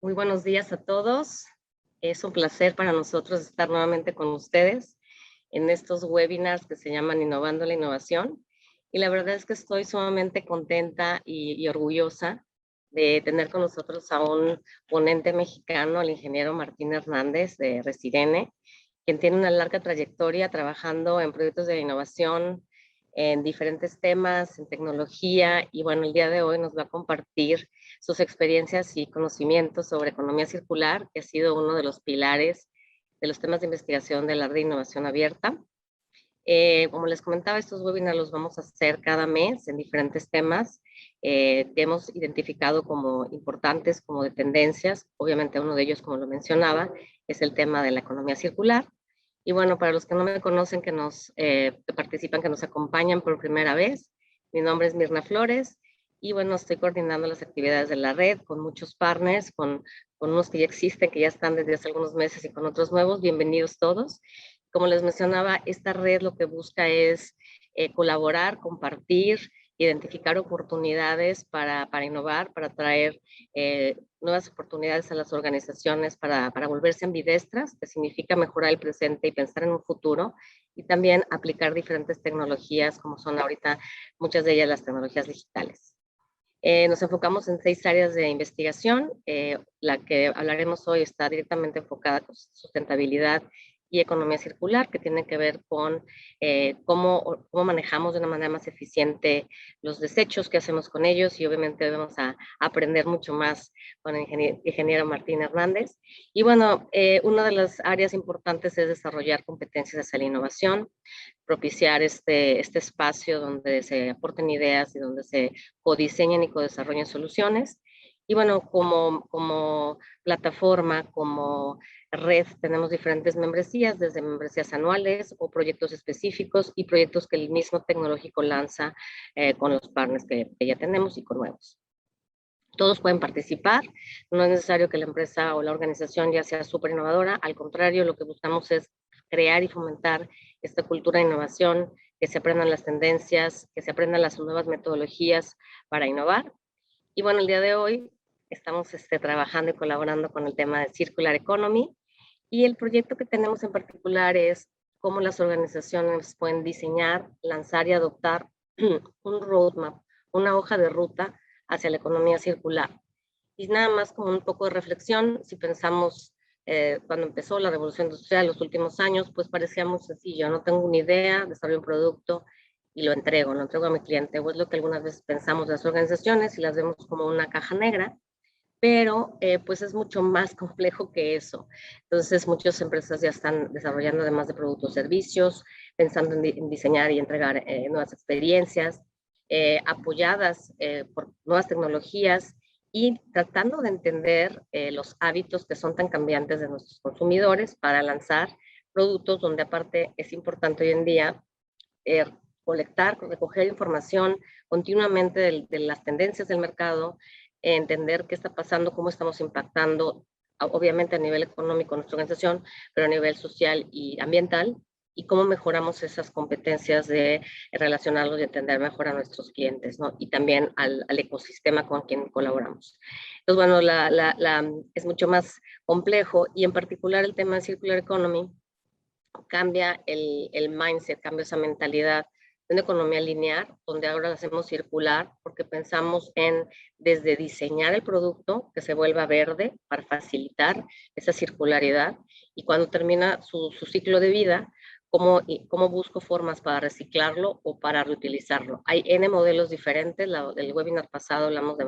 Muy buenos días a todos. Es un placer para nosotros estar nuevamente con ustedes en estos webinars que se llaman Innovando la Innovación. Y la verdad es que estoy sumamente contenta y orgullosa de tener con nosotros a un ponente mexicano, el ingeniero Martín Hernández de Resirene, quien tiene una larga trayectoria trabajando en proyectos de innovación en diferentes temas, en tecnología, y bueno, el día de hoy nos va a compartir sus experiencias y conocimientos sobre economía circular, que ha sido uno de los pilares de los temas de investigación de la red de innovación abierta. Como les comentaba, estos webinars los vamos a hacer cada mes en diferentes temas que hemos identificado como importantes, como de tendencias. Obviamente uno de ellos, como lo mencionaba, es el tema de la economía circular. Y bueno, para los que no me conocen, que participan, que nos acompañan por primera vez, mi nombre es Mirna Flores y bueno, estoy coordinando las actividades de la red con muchos partners, con unos que ya existen, que ya están desde hace algunos meses y con otros nuevos. Bienvenidos todos. Como les mencionaba, esta red lo que busca es colaborar, compartir, identificar oportunidades para innovar, para traer nuevas oportunidades a las organizaciones, para volverse ambidestras, que significa mejorar el presente y pensar en un futuro, y también aplicar diferentes tecnologías, como son ahorita muchas de ellas las tecnologías digitales. Nos enfocamos en 6 áreas de investigación. La que hablaremos hoy está directamente enfocada con sustentabilidad y economía circular, que tiene que ver con cómo manejamos de una manera más eficiente los desechos, qué hacemos con ellos, y obviamente vamos a aprender mucho más con el ingeniero Martín Hernández. Y bueno, una de las áreas importantes es desarrollar competencias hacia la innovación, propiciar este espacio donde se aporten ideas y donde se codiseñen y codesarrollen soluciones. Y bueno, como plataforma, como red, tenemos diferentes membresías, desde membresías anuales o proyectos específicos y proyectos que el mismo tecnológico lanza con los partners que ya tenemos y con nuevos. Todos pueden participar, no es necesario que la empresa o la organización ya sea súper innovadora, al contrario, lo que buscamos es crear y fomentar esta cultura de innovación, que se aprendan las tendencias, que se aprendan las nuevas metodologías para innovar. Y bueno, el día de hoy estamos trabajando y colaborando con el tema de Circular Economy, y el proyecto que tenemos en particular es cómo las organizaciones pueden diseñar, lanzar y adoptar un roadmap, una hoja de ruta hacia la economía circular. Y nada más como un poco de reflexión, si pensamos cuando empezó la revolución industrial, los últimos años, pues parecía muy sencillo, no tengo una idea, desarrollo un producto y lo entrego a mi cliente, o es lo que algunas veces pensamos de las organizaciones y las vemos como una caja negra, pero pues es mucho más complejo que eso. Entonces muchas empresas ya están desarrollando, además de productos, servicios, pensando en diseñar y entregar nuevas experiencias, apoyadas por nuevas tecnologías, y tratando de entender los hábitos que son tan cambiantes de nuestros consumidores para lanzar productos donde aparte es importante hoy en día eh, recoger información continuamente de las tendencias del mercado, entender qué está pasando, cómo estamos impactando, obviamente a nivel económico nuestra organización, pero a nivel social y ambiental, y cómo mejoramos esas competencias de relacionarlos y entender mejor a nuestros clientes, ¿no? Y también al ecosistema con quien colaboramos. Entonces, bueno, es mucho más complejo, y en particular el tema de Circular Economy cambia el mindset, cambia esa mentalidad de una economía lineal, donde ahora la hacemos circular, porque pensamos en desde diseñar el producto que se vuelva verde para facilitar esa circularidad, y cuando termina su ciclo de vida, cómo busco formas para reciclarlo o para reutilizarlo. Hay N modelos diferentes. El webinar pasado hablamos de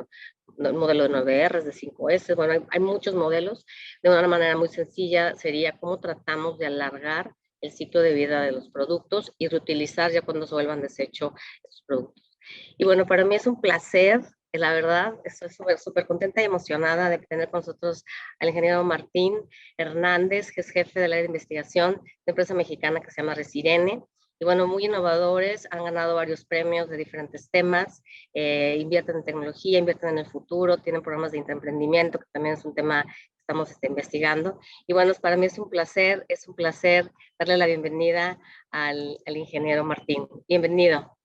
un modelo de 9Rs, de 5S, bueno, hay muchos modelos. De una manera muy sencilla sería cómo tratamos de alargar el ciclo de vida de los productos y reutilizar ya cuando se vuelvan desecho esos productos. Y bueno, para mí es un placer, la verdad, estoy súper contenta y emocionada de tener con nosotros al ingeniero Martín Hernández, que es jefe del área de investigación de una empresa mexicana que se llama Resirene. Y bueno, muy innovadores, han ganado varios premios de diferentes temas, invierten en tecnología, invierten en el futuro, tienen programas de intraemprendimiento, que también es un tema que estamos investigando. Y bueno, para mí es un placer darle la bienvenida al ingeniero Martín. Bienvenido.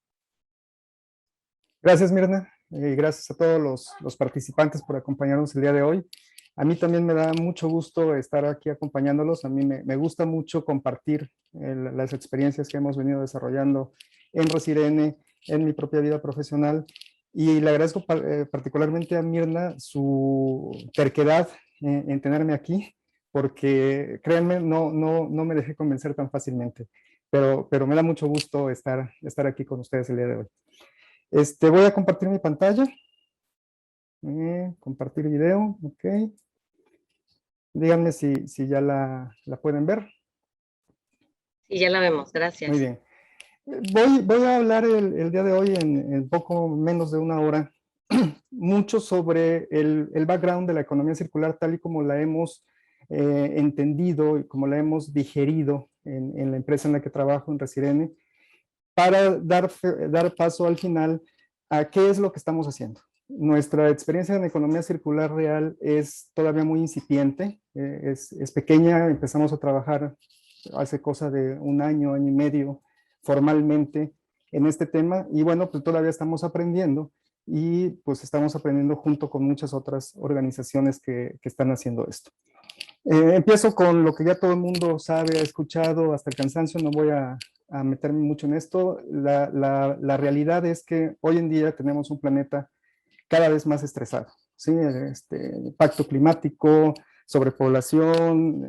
Gracias, Mirna. Gracias a todos los participantes por acompañarnos el día de hoy. A mí también me da mucho gusto estar aquí acompañándolos. A mí me gusta mucho compartir las experiencias que hemos venido desarrollando en Resirene, en mi propia vida profesional. Y le agradezco particularmente a Mirna su terquedad en tenerme aquí, porque créanme, no me dejé convencer tan fácilmente. Pero me da mucho gusto estar aquí con ustedes el día de hoy. Voy a compartir mi pantalla. Compartir video, ok. Díganme si ya la pueden ver. Y ya la vemos, Muy gracias. bien. Voy a hablar el día de hoy en poco menos de una hora mucho sobre el background de la economía circular tal y como la hemos entendido y como la hemos digerido en la empresa en la que trabajo, en Resirene, para dar paso al final a qué es lo que estamos haciendo. Nuestra experiencia en economía circular real es todavía muy incipiente, es pequeña. Empezamos a trabajar hace cosa de un año y medio formalmente en este tema, y bueno, pues todavía estamos aprendiendo, y pues estamos aprendiendo junto con muchas otras organizaciones que están haciendo esto. Empiezo con lo que ya todo el mundo sabe, ha escuchado hasta el cansancio. No voy a meterme mucho en esto. La realidad es que hoy en día tenemos un planeta cada vez más estresado, ¿sí? Impacto climático, sobrepoblación,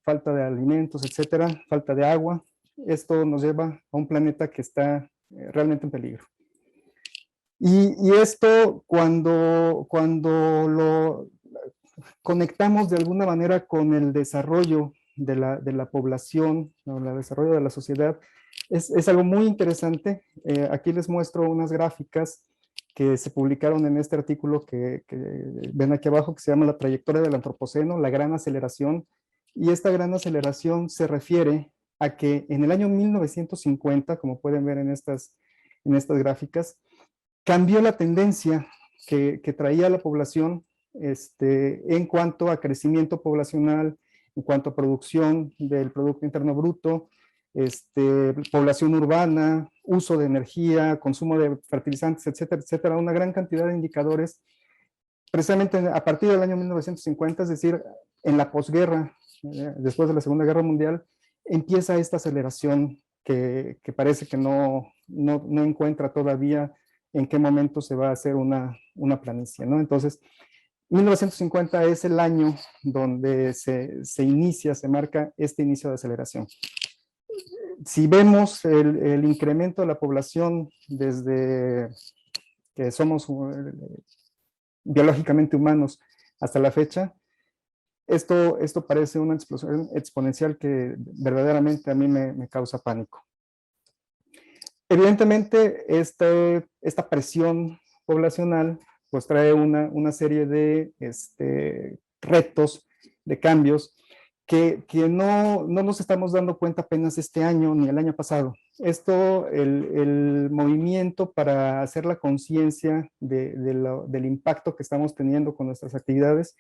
falta de alimentos, etcétera, falta de agua. Esto nos lleva a un planeta que está realmente en peligro. Y esto, cuando lo conectamos de alguna manera con el desarrollo de la población, o el desarrollo de la sociedad, es algo muy interesante. Aquí les muestro unas gráficas que se publicaron en este artículo que ven aquí abajo, que se llama La trayectoria del antropoceno, la gran aceleración. Y esta gran aceleración se refiere a que en el año 1950, como pueden ver en estas gráficas, cambió la tendencia que traía la población en cuanto a crecimiento poblacional, en cuanto a producción del Producto Interno Bruto, población urbana, uso de energía, consumo de fertilizantes, etcétera, etcétera, una gran cantidad de indicadores, precisamente a partir del año 1950, es decir, en la posguerra, después de la Segunda Guerra Mundial, empieza esta aceleración que parece que no encuentra todavía en qué momento se va a hacer una planicie, ¿no? Entonces, 1950 es el año donde se inicia, se marca este inicio de aceleración. Si vemos el incremento de la población desde que somos biológicamente humanos hasta la fecha, esto parece una explosión exponencial que verdaderamente a mí me causa pánico. Evidentemente, esta presión poblacional pues trae una serie de retos, de cambios, que no nos estamos dando cuenta apenas este año ni el año pasado. El movimiento para hacer la conciencia del impacto que estamos teniendo con nuestras actividades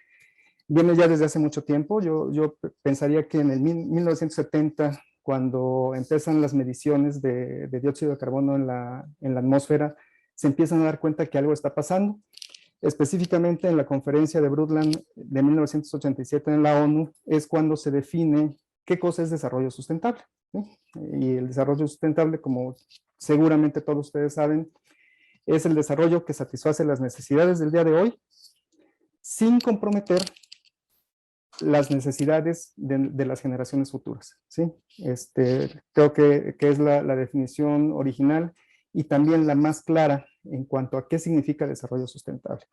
viene ya desde hace mucho tiempo. Yo pensaría que en el 1970, cuando empiezan las mediciones de dióxido de carbono en la atmósfera, se empiezan a dar cuenta que algo está pasando. Específicamente en la conferencia de Brundtland de 1987 en la ONU, es cuando se define qué cosa es desarrollo sustentable, ¿sí? Y el desarrollo sustentable, como seguramente todos ustedes saben, es el desarrollo que satisface las necesidades del día de hoy, sin comprometer las necesidades de las generaciones futuras, ¿sí? Creo que es la definición original y también la más clara en cuanto a qué significa desarrollo sustentable.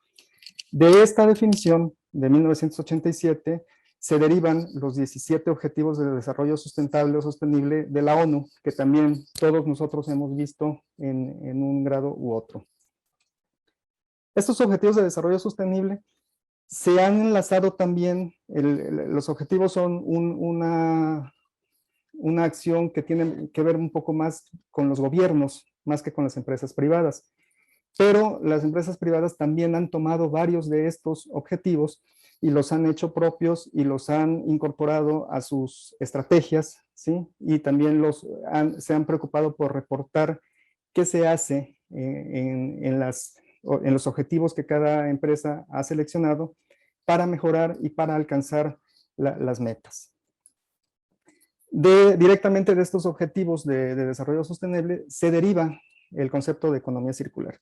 De esta definición de 1987 se derivan los 17 Objetivos de Desarrollo Sustentable o Sostenible de la ONU, que también todos nosotros hemos visto en un grado u otro. Estos Objetivos de Desarrollo Sostenible se han enlazado también, los objetivos son una acción que tiene que ver un poco más con los gobiernos, más que con las empresas privadas. Pero las empresas privadas también han tomado varios de estos objetivos y los han hecho propios y los han incorporado a sus estrategias, ¿sí? Y también se han preocupado por reportar qué se hace en los objetivos que cada empresa ha seleccionado, para mejorar y para alcanzar las metas. Directamente de estos objetivos de desarrollo sostenible se deriva el concepto de economía circular.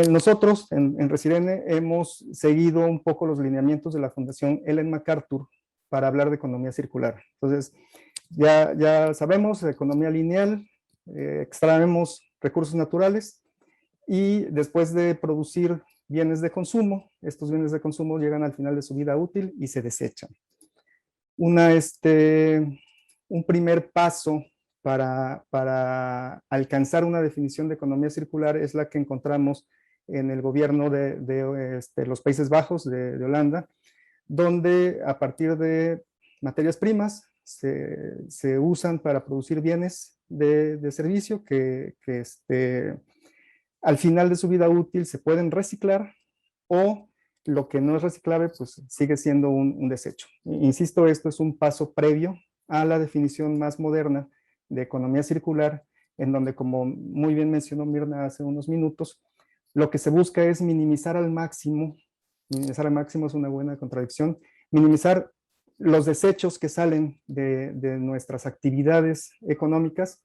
Nosotros en Resirene hemos seguido un poco los lineamientos de la Fundación Ellen MacArthur para hablar de economía circular. Entonces, ya sabemos, economía lineal, extraemos recursos naturales y después de producir bienes de consumo, estos bienes de consumo llegan al final de su vida útil y se desechan. Un primer paso para alcanzar una definición de economía circular es la que encontramos en el gobierno de los Países Bajos, de Holanda, donde a partir de materias primas se usan para producir bienes de servicio que al final de su vida útil se pueden reciclar, o lo que no es reciclable pues sigue siendo un desecho. Insisto, esto es un paso previo a la definición más moderna de economía circular, en donde, como muy bien mencionó Mirna hace unos minutos, lo que se busca es minimizar al máximo es una buena contradicción, minimizar los desechos que salen de nuestras actividades económicas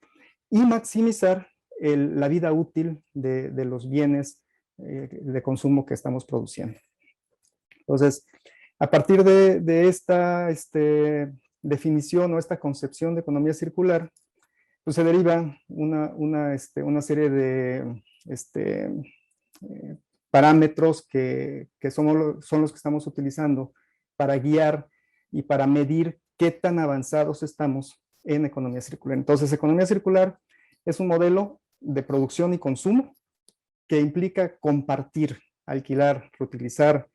y maximizar la vida útil de los bienes de consumo que estamos produciendo. Entonces, a partir de esta definición o esta concepción de economía circular, pues se deriva una serie de parámetros que son los que estamos utilizando para guiar y para medir qué tan avanzados estamos en economía circular. Entonces, economía circular es un modelo de producción y consumo que implica compartir, alquilar, reutilizar,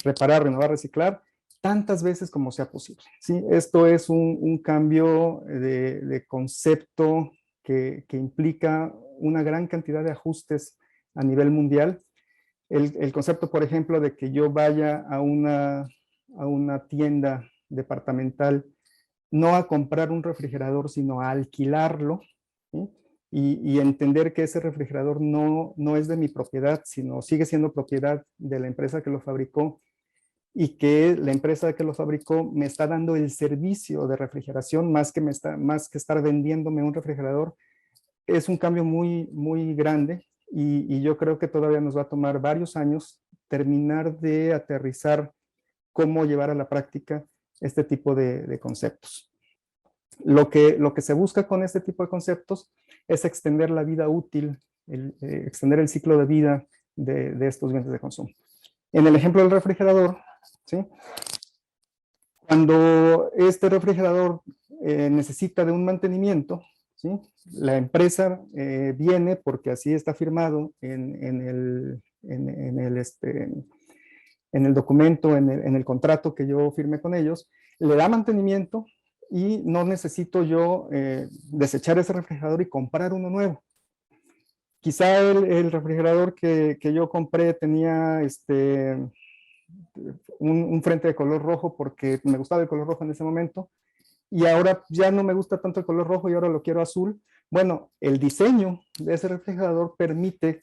reparar, renovar, reciclar, tantas veces como sea posible. ¿Sí? Esto es un cambio de concepto que implica una gran cantidad de ajustes a nivel mundial. El concepto, por ejemplo, de que yo vaya a una tienda departamental no a comprar un refrigerador, sino a alquilarlo, ¿sí? Y entender que ese refrigerador no es de mi propiedad, sino sigue siendo propiedad de la empresa que lo fabricó, y que la empresa que lo fabricó me está dando el servicio de refrigeración más que estar vendiéndome un refrigerador. Es un cambio muy, muy grande, y yo creo que todavía nos va a tomar varios años terminar de aterrizar cómo llevar a la práctica este tipo de conceptos. Lo que se busca con este tipo de conceptos es extender la vida útil, extender el ciclo de vida de estos bienes de consumo. En el ejemplo del refrigerador, ¿sí? Cuando este refrigerador necesita de un mantenimiento, ¿sí? La empresa viene, porque así está firmado en el documento, en el contrato que yo firmé con ellos, le da mantenimiento y no necesito yo desechar ese refrigerador y comprar uno nuevo. Quizá el refrigerador que yo compré tenía un frente de color rojo porque me gustaba el color rojo en ese momento, y ahora ya no me gusta tanto el color rojo y ahora lo quiero azul. Bueno, el diseño de ese refrigerador permite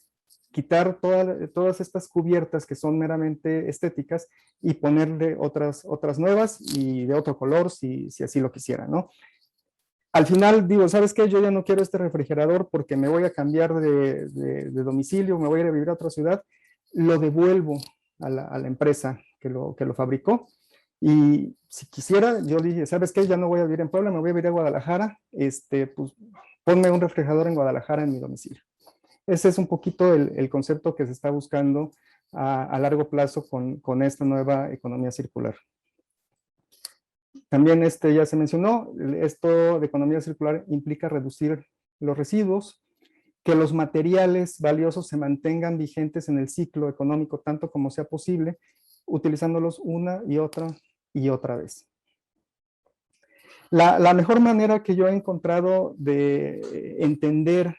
quitar todas estas cubiertas que son meramente estéticas y ponerle otras nuevas y de otro color si así lo quisiera, ¿no? Al final digo, ¿sabes qué? Yo ya no quiero este refrigerador porque me voy a cambiar de domicilio, me voy a ir a vivir a otra ciudad, lo devuelvo a la empresa que lo fabricó. Y si quisiera, yo dije, ¿sabes qué? Ya no voy a vivir en Puebla, me voy a vivir a Guadalajara, pues ponme un refrigerador en Guadalajara en mi domicilio. Ese es un poquito el concepto que se está buscando a largo plazo con esta nueva economía circular. También ya se mencionó, esto de economía circular implica reducir los residuos, que los materiales valiosos se mantengan vigentes en el ciclo económico tanto como sea posible, utilizándolos una y otra vez. La mejor manera que yo he encontrado de entender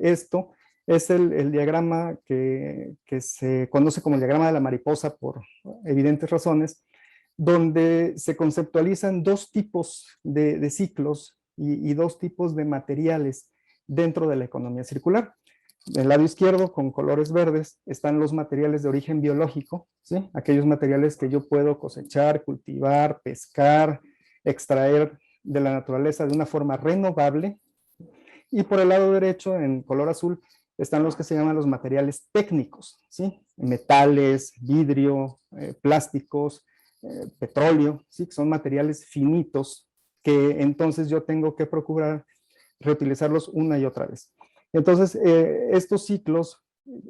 esto es el diagrama que se conoce como el diagrama de la mariposa por evidentes razones, donde se conceptualizan dos tipos de ciclos y dos tipos de materiales dentro de la economía circular. Del lado izquierdo, con colores verdes, están los materiales de origen biológico, ¿sí? Aquellos materiales que yo puedo cosechar, cultivar, pescar, extraer de la naturaleza de una forma renovable. Y por el lado derecho, en color azul, están los que se llaman los materiales técnicos, ¿sí? Metales, vidrio, plásticos, petróleo, ¿sí? Que son materiales finitos que entonces yo tengo que procurar reutilizarlos una y otra vez. Entonces, estos ciclos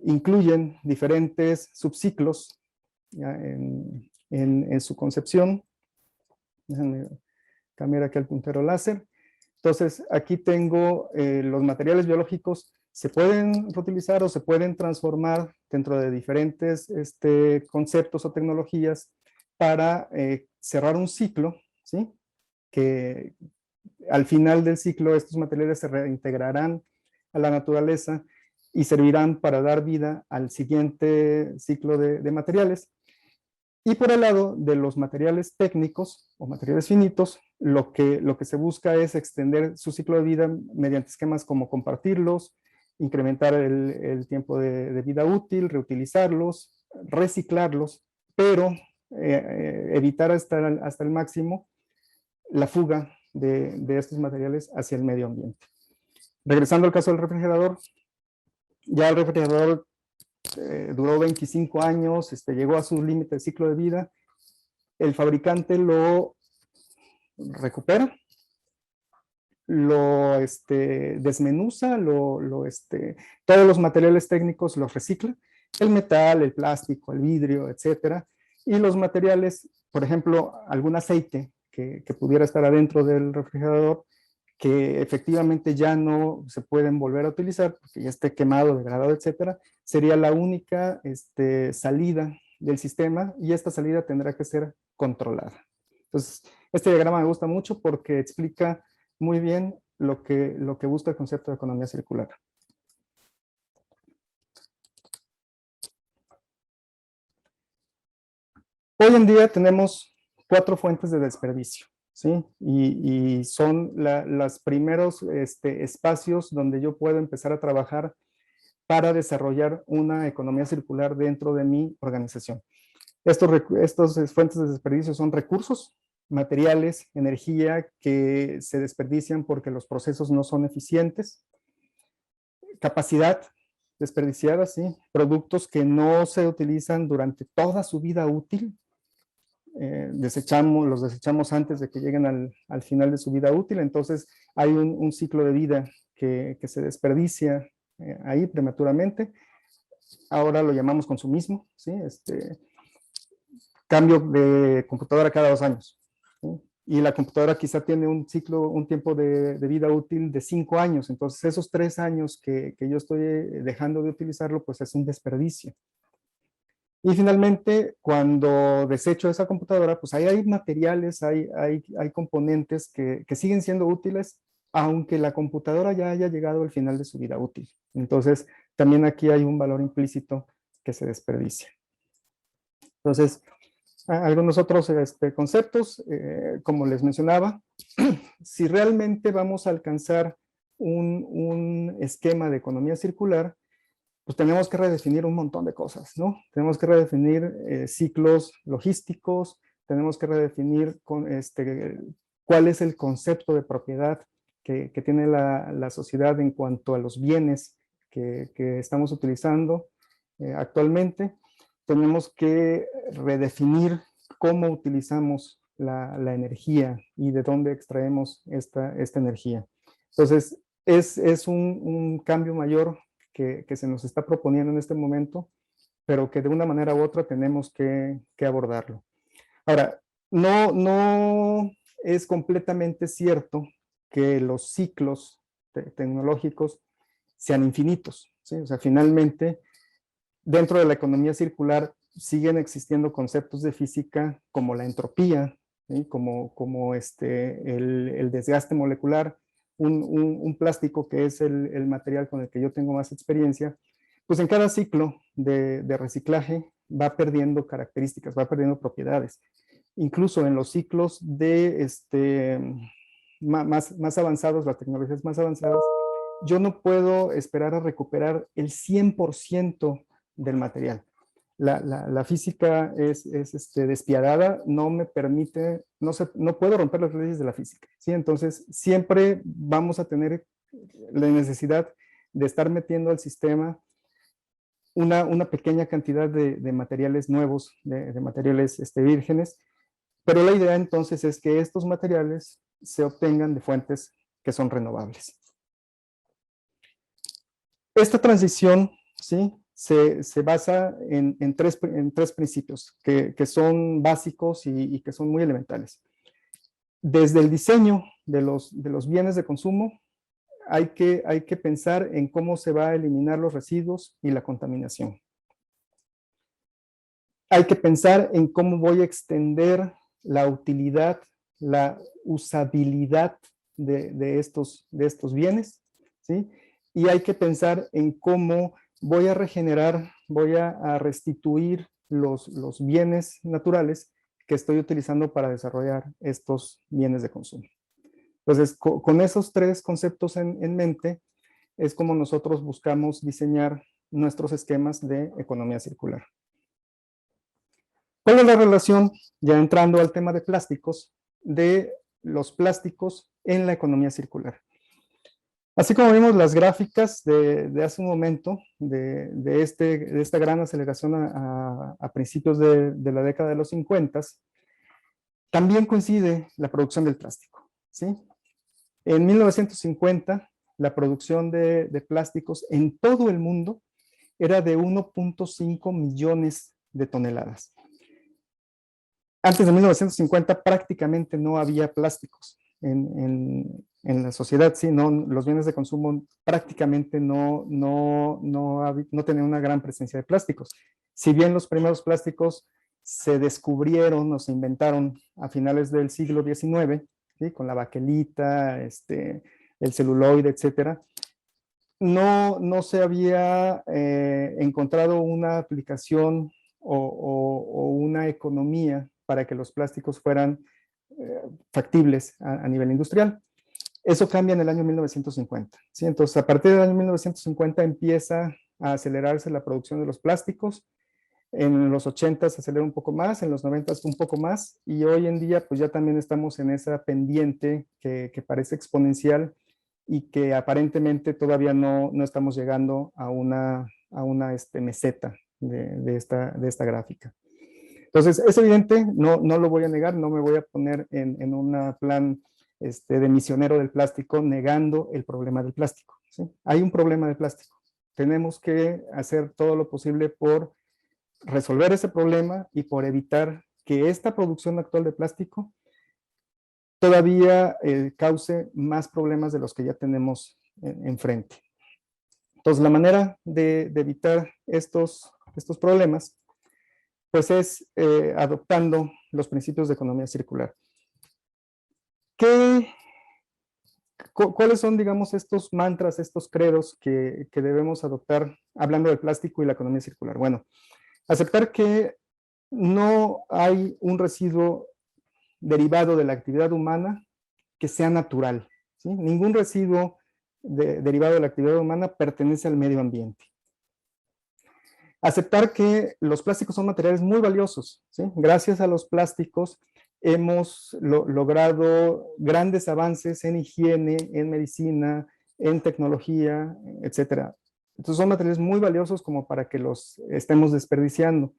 incluyen diferentes subciclos en su concepción. Déjenme cambiar aquí el puntero láser. Entonces, aquí tengo los materiales biológicos, se pueden reutilizar o se pueden transformar dentro de diferentes conceptos o tecnologías para cerrar un ciclo, ¿sí? Que al final del ciclo estos materiales se reintegrarán a la naturaleza y servirán para dar vida al siguiente ciclo de materiales. Y por el lado de los materiales técnicos o materiales finitos, lo que se busca es extender su ciclo de vida mediante esquemas como compartirlos, incrementar el tiempo de vida útil, reutilizarlos, reciclarlos, pero evitar hasta el máximo la fuga de estos materiales hacia el medio ambiente. Regresando al caso del refrigerador, ya el refrigerador duró 25 años, llegó a su límite de ciclo de vida, el fabricante lo recupera, lo desmenuza, todos los materiales técnicos los recicla, el metal, el plástico, el vidrio, etcétera, y los materiales, por ejemplo, algún aceite que pudiera estar adentro del refrigerador, que efectivamente ya no se pueden volver a utilizar porque ya esté quemado, degradado, etcétera, sería la única salida del sistema y esta salida tendrá que ser controlada. Entonces, este diagrama me gusta mucho porque explica muy bien lo que busca el concepto de economía circular. Hoy en día tenemos 4 fuentes de desperdicio, ¿sí? Y son los primeros espacios donde yo puedo empezar a trabajar para desarrollar una economía circular dentro de mi organización. Estos fuentes de desperdicio son recursos, materiales, energía que se desperdician porque los procesos no son eficientes, capacidad desperdiciada, ¿sí? Productos que no se utilizan durante toda su vida útil, los desechamos antes de que lleguen al final de su vida útil, entonces hay un ciclo de vida que se desperdicia ahí prematuramente. Ahora lo llamamos consumismo, ¿sí? Cambio de computadora cada 2 años, ¿sí? Y la computadora quizá tiene un tiempo de vida útil de 5 años, entonces esos 3 años que yo estoy dejando de utilizarlo, pues es un desperdicio. Y finalmente, cuando desecho esa computadora, pues ahí hay materiales, hay componentes que siguen siendo útiles, aunque la computadora ya haya llegado al final de su vida útil. Entonces, también aquí hay un valor implícito que se desperdicia. Entonces, algunos otros conceptos, como les mencionaba, si realmente vamos a alcanzar un esquema de economía circular, pues tenemos que redefinir un montón de cosas, ¿no? Tenemos que redefinir ciclos logísticos, tenemos que redefinir cuál es el concepto de propiedad que tiene la sociedad en cuanto a los bienes que estamos utilizando actualmente. Tenemos que redefinir cómo utilizamos la energía y de dónde extraemos esta energía. Entonces, es un cambio mayor que se nos está proponiendo en este momento, pero que de una manera u otra tenemos que abordarlo. Ahora, no es completamente cierto que los ciclos tecnológicos sean infinitos, ¿sí? O sea, finalmente, dentro de la economía circular siguen existiendo conceptos de física como la entropía, ¿sí? como el desgaste molecular, un plástico que es el material con el que yo tengo más experiencia, pues en cada ciclo de reciclaje va perdiendo características, va perdiendo propiedades. Incluso en los ciclos más avanzados, las tecnologías más avanzadas, yo no puedo esperar a recuperar el 100% del material. La física es despiadada, no me permite, no puedo romper las leyes de la física, ¿sí? Entonces, siempre vamos a tener la necesidad de estar metiendo al sistema una pequeña cantidad de materiales nuevos, de materiales vírgenes, pero la idea entonces es que estos materiales se obtengan de fuentes que son renovables. Esta transición, ¿sí?, se basa en tres principios que son básicos y que son muy elementales. Desde el diseño de los bienes de consumo, hay que pensar en cómo se va a eliminar los residuos y la contaminación. Hay que pensar en cómo voy a extender la utilidad, la usabilidad de estos bienes, ¿sí? Y hay que pensar en cómo voy a regenerar, voy a restituir los bienes naturales que estoy utilizando para desarrollar estos bienes de consumo. Entonces, con esos tres conceptos en mente, es como nosotros buscamos diseñar nuestros esquemas de economía circular. ¿Cuál es la relación, ya entrando al tema de plásticos, de los plásticos en la economía circular? Así como vimos las gráficas de hace un momento, de esta gran aceleración a principios de la década de los 50, también coincide la producción del plástico, ¿sí? En 1950, la producción de plásticos en todo el mundo era de 1.5 millones de toneladas. Antes de 1950 prácticamente no había plásticos en la sociedad, ¿sí? No, los bienes de consumo prácticamente no tenían una gran presencia de plásticos. Si bien los primeros plásticos se descubrieron o se inventaron a finales del siglo XIX, ¿sí?, con la baquelita, el celuloide, etcétera, no se había encontrado una aplicación o una economía para que los plásticos fueran factibles a nivel industrial. Eso cambia en el año 1950, ¿sí? Entonces, a partir del año 1950 empieza a acelerarse la producción de los plásticos. En los 80 se acelera un poco más, en los 90 un poco más, y hoy en día pues ya también estamos en esa pendiente que parece exponencial y que aparentemente todavía no estamos llegando a una meseta de esta gráfica. Entonces, es evidente, no lo voy a negar, no me voy a poner en un plan de misionero del plástico negando el problema del plástico, ¿sí? Hay un problema de plástico. Tenemos que hacer todo lo posible por resolver ese problema y por evitar que esta producción actual de plástico todavía cause más problemas de los que ya tenemos enfrente. Entonces, la manera de evitar estos problemas pues es adoptando los principios de economía circular. ¿Cuáles son, digamos, estos mantras, estos credos que debemos adoptar hablando del plástico y la economía circular? Bueno, aceptar que no hay un residuo derivado de la actividad humana que sea natural, ¿sí? Ningún residuo derivado de la actividad humana pertenece al medio ambiente. Aceptar que los plásticos son materiales muy valiosos, ¿sí? Gracias a los plásticos hemos logrado grandes avances en higiene, en medicina, en tecnología, etcétera. Entonces son materiales muy valiosos como para que los estemos desperdiciando.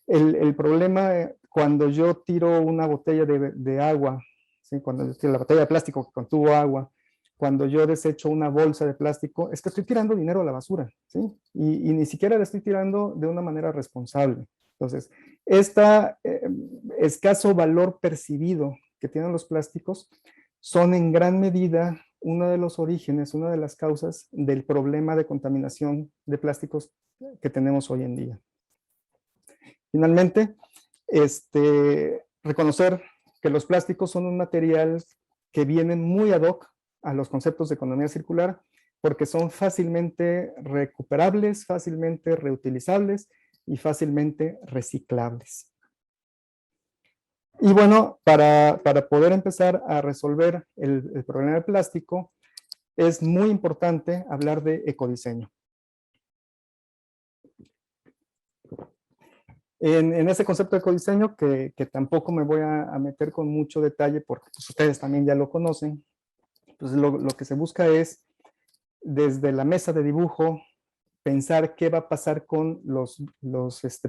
El problema cuando yo tiro una botella de agua, ¿sí?, cuando yo tiro la botella de plástico que contuvo agua, cuando yo desecho una bolsa de plástico, es que estoy tirando dinero a la basura, ¿sí? Y ni siquiera la estoy tirando de una manera responsable. Entonces, este escaso valor percibido que tienen los plásticos son en gran medida uno de los orígenes, una de las causas del problema de contaminación de plásticos que tenemos hoy en día. Finalmente, reconocer que los plásticos son un material que vienen muy ad hoc a los conceptos de economía circular porque son fácilmente recuperables, fácilmente reutilizables y fácilmente reciclables. Y bueno, para poder empezar a resolver el problema del plástico, es muy importante hablar de ecodiseño. En ese concepto de ecodiseño, que tampoco me voy a meter con mucho detalle porque pues, ustedes también ya lo conocen, pues lo que se busca es, desde la mesa de dibujo, pensar qué va a pasar con los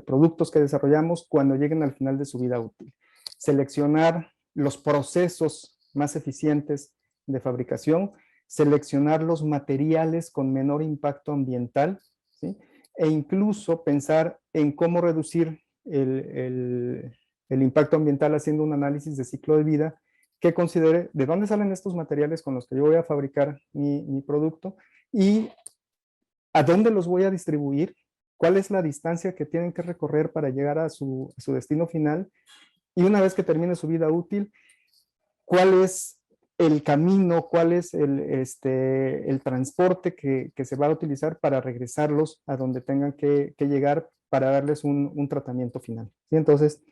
productos que desarrollamos cuando lleguen al final de su vida útil. Seleccionar los procesos más eficientes de fabricación, seleccionar los materiales con menor impacto ambiental, ¿sí? E incluso pensar en cómo reducir el impacto ambiental haciendo un análisis de ciclo de vida que considere de dónde salen estos materiales con los que yo voy a fabricar mi producto y a dónde los voy a distribuir, cuál es la distancia que tienen que recorrer para llegar a su destino final, y una vez que termine su vida útil, cuál es el camino, cuál es el transporte que se va a utilizar para regresarlos a donde tengan que llegar para darles un tratamiento final. ¿Sí? Entonces,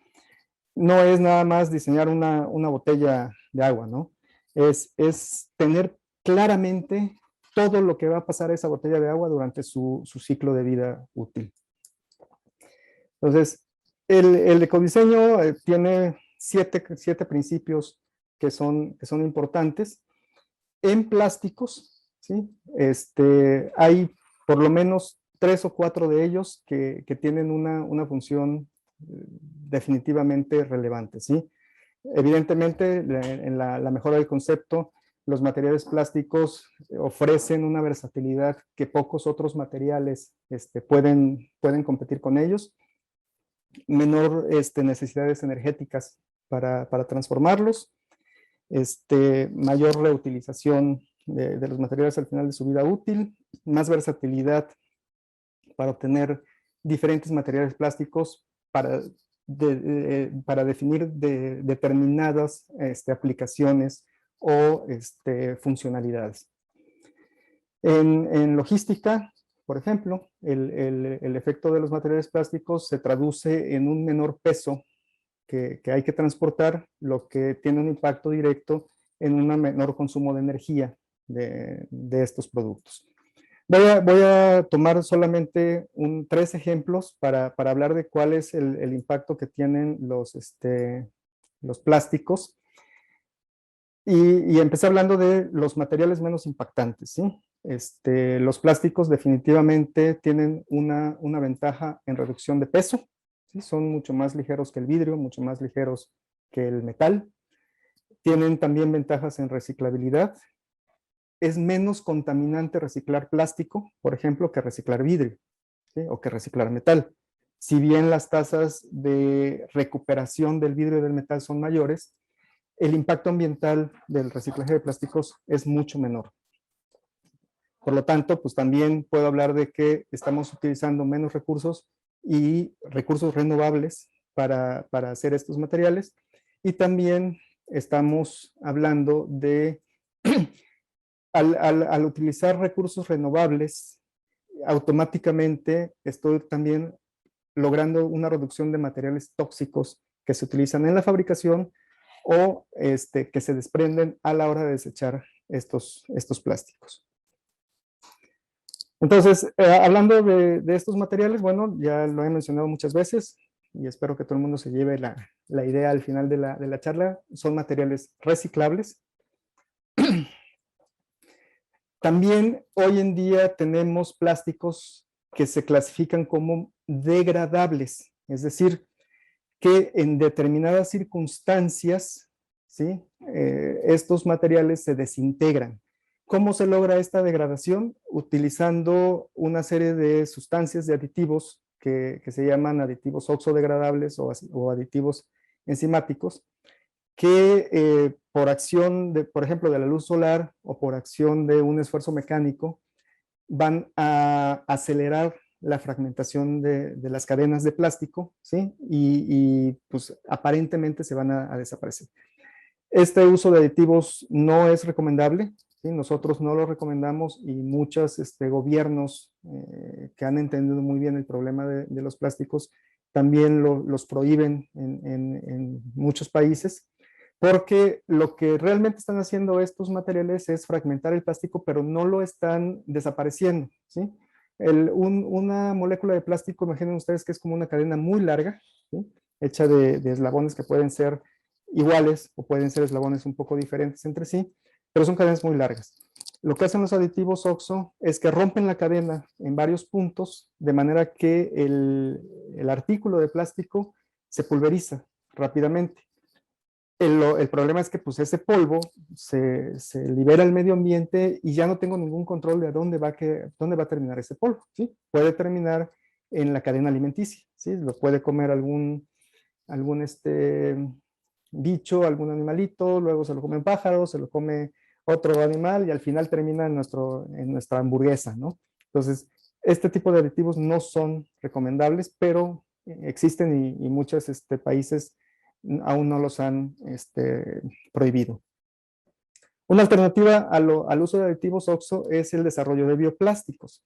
no es nada más diseñar una botella de agua, ¿no? Es tener claramente todo lo que va a pasar a esa botella de agua durante su ciclo de vida útil. Entonces, el ecodiseño tiene siete principios que son importantes. En plásticos, ¿sí? Hay por lo menos 3 o 4 de ellos que tienen una función definitivamente relevante, ¿sí? Evidentemente, en la mejora del concepto, los materiales plásticos ofrecen una versatilidad que pocos otros materiales pueden competir con ellos. Menor necesidades energéticas para transformarlos, mayor reutilización de los materiales al final de su vida útil, más versatilidad para obtener diferentes materiales plásticos para definir determinadas aplicaciones o funcionalidades. En logística, por ejemplo, el efecto de los materiales plásticos se traduce en un menor peso que hay que transportar, lo que tiene un impacto directo en un menor consumo de energía de estos productos. Voy a tomar solamente 3 ejemplos para hablar de cuál es el impacto que tienen los plásticos. Y empecé hablando de los materiales menos impactantes, ¿sí? Los plásticos definitivamente tienen una ventaja en reducción de peso, ¿sí? Son mucho más ligeros que el vidrio, mucho más ligeros que el metal. Tienen también ventajas en reciclabilidad. Es menos contaminante reciclar plástico, por ejemplo, que reciclar vidrio, ¿sí? O que reciclar metal. Si bien las tasas de recuperación del vidrio y del metal son mayores, el impacto ambiental del reciclaje de plásticos es mucho menor. Por lo tanto, pues también puedo hablar de que estamos utilizando menos recursos y recursos renovables para hacer estos materiales. Y también estamos hablando de, al utilizar recursos renovables, automáticamente estoy también logrando una reducción de materiales tóxicos que se utilizan en la fabricación o que se desprenden a la hora de desechar estos plásticos. Entonces, hablando de estos materiales, bueno, ya lo he mencionado muchas veces y espero que todo el mundo se lleve la idea al final de la charla. Son materiales reciclables. También hoy en día tenemos plásticos que se clasifican como degradables, es decir, que en determinadas circunstancias, ¿sí? Estos materiales se desintegran. ¿Cómo se logra esta degradación? Utilizando una serie de sustancias, de aditivos que se llaman aditivos oxodegradables o aditivos enzimáticos, que por acción, por ejemplo, de la luz solar o por acción de un esfuerzo mecánico, van a acelerar la fragmentación de las cadenas de plástico, ¿sí? Y pues aparentemente se van a desaparecer. Este uso de aditivos no es recomendable, ¿sí? Nosotros no lo recomendamos y muchos gobiernos que han entendido muy bien el problema de los plásticos también los prohíben en muchos países. porque lo que realmente están haciendo estos materiales es fragmentar el plástico, pero no lo están desapareciendo, ¿sí? Una molécula de plástico, imaginen ustedes que es como una cadena muy larga, ¿sí? Hecha de eslabones que pueden ser iguales o pueden ser eslabones un poco diferentes entre sí, pero son cadenas muy largas. Lo que hacen los aditivos OXO es que rompen la cadena en varios puntos, de manera que el artículo de plástico se pulveriza rápidamente. El problema es que pues, ese polvo se libera al medio ambiente y ya no tengo ningún control de dónde va a terminar ese polvo, ¿sí? Puede terminar en la cadena alimenticia, ¿sí? Lo puede comer algún bicho, algún animalito, luego se lo come un pájaro, se lo come otro animal y al final termina en nuestra hamburguesa, ¿no? Entonces, este tipo de aditivos no son recomendables, pero existen y muchos países aún no los han prohibido. Una alternativa al uso de aditivos OXO es el desarrollo de bioplásticos.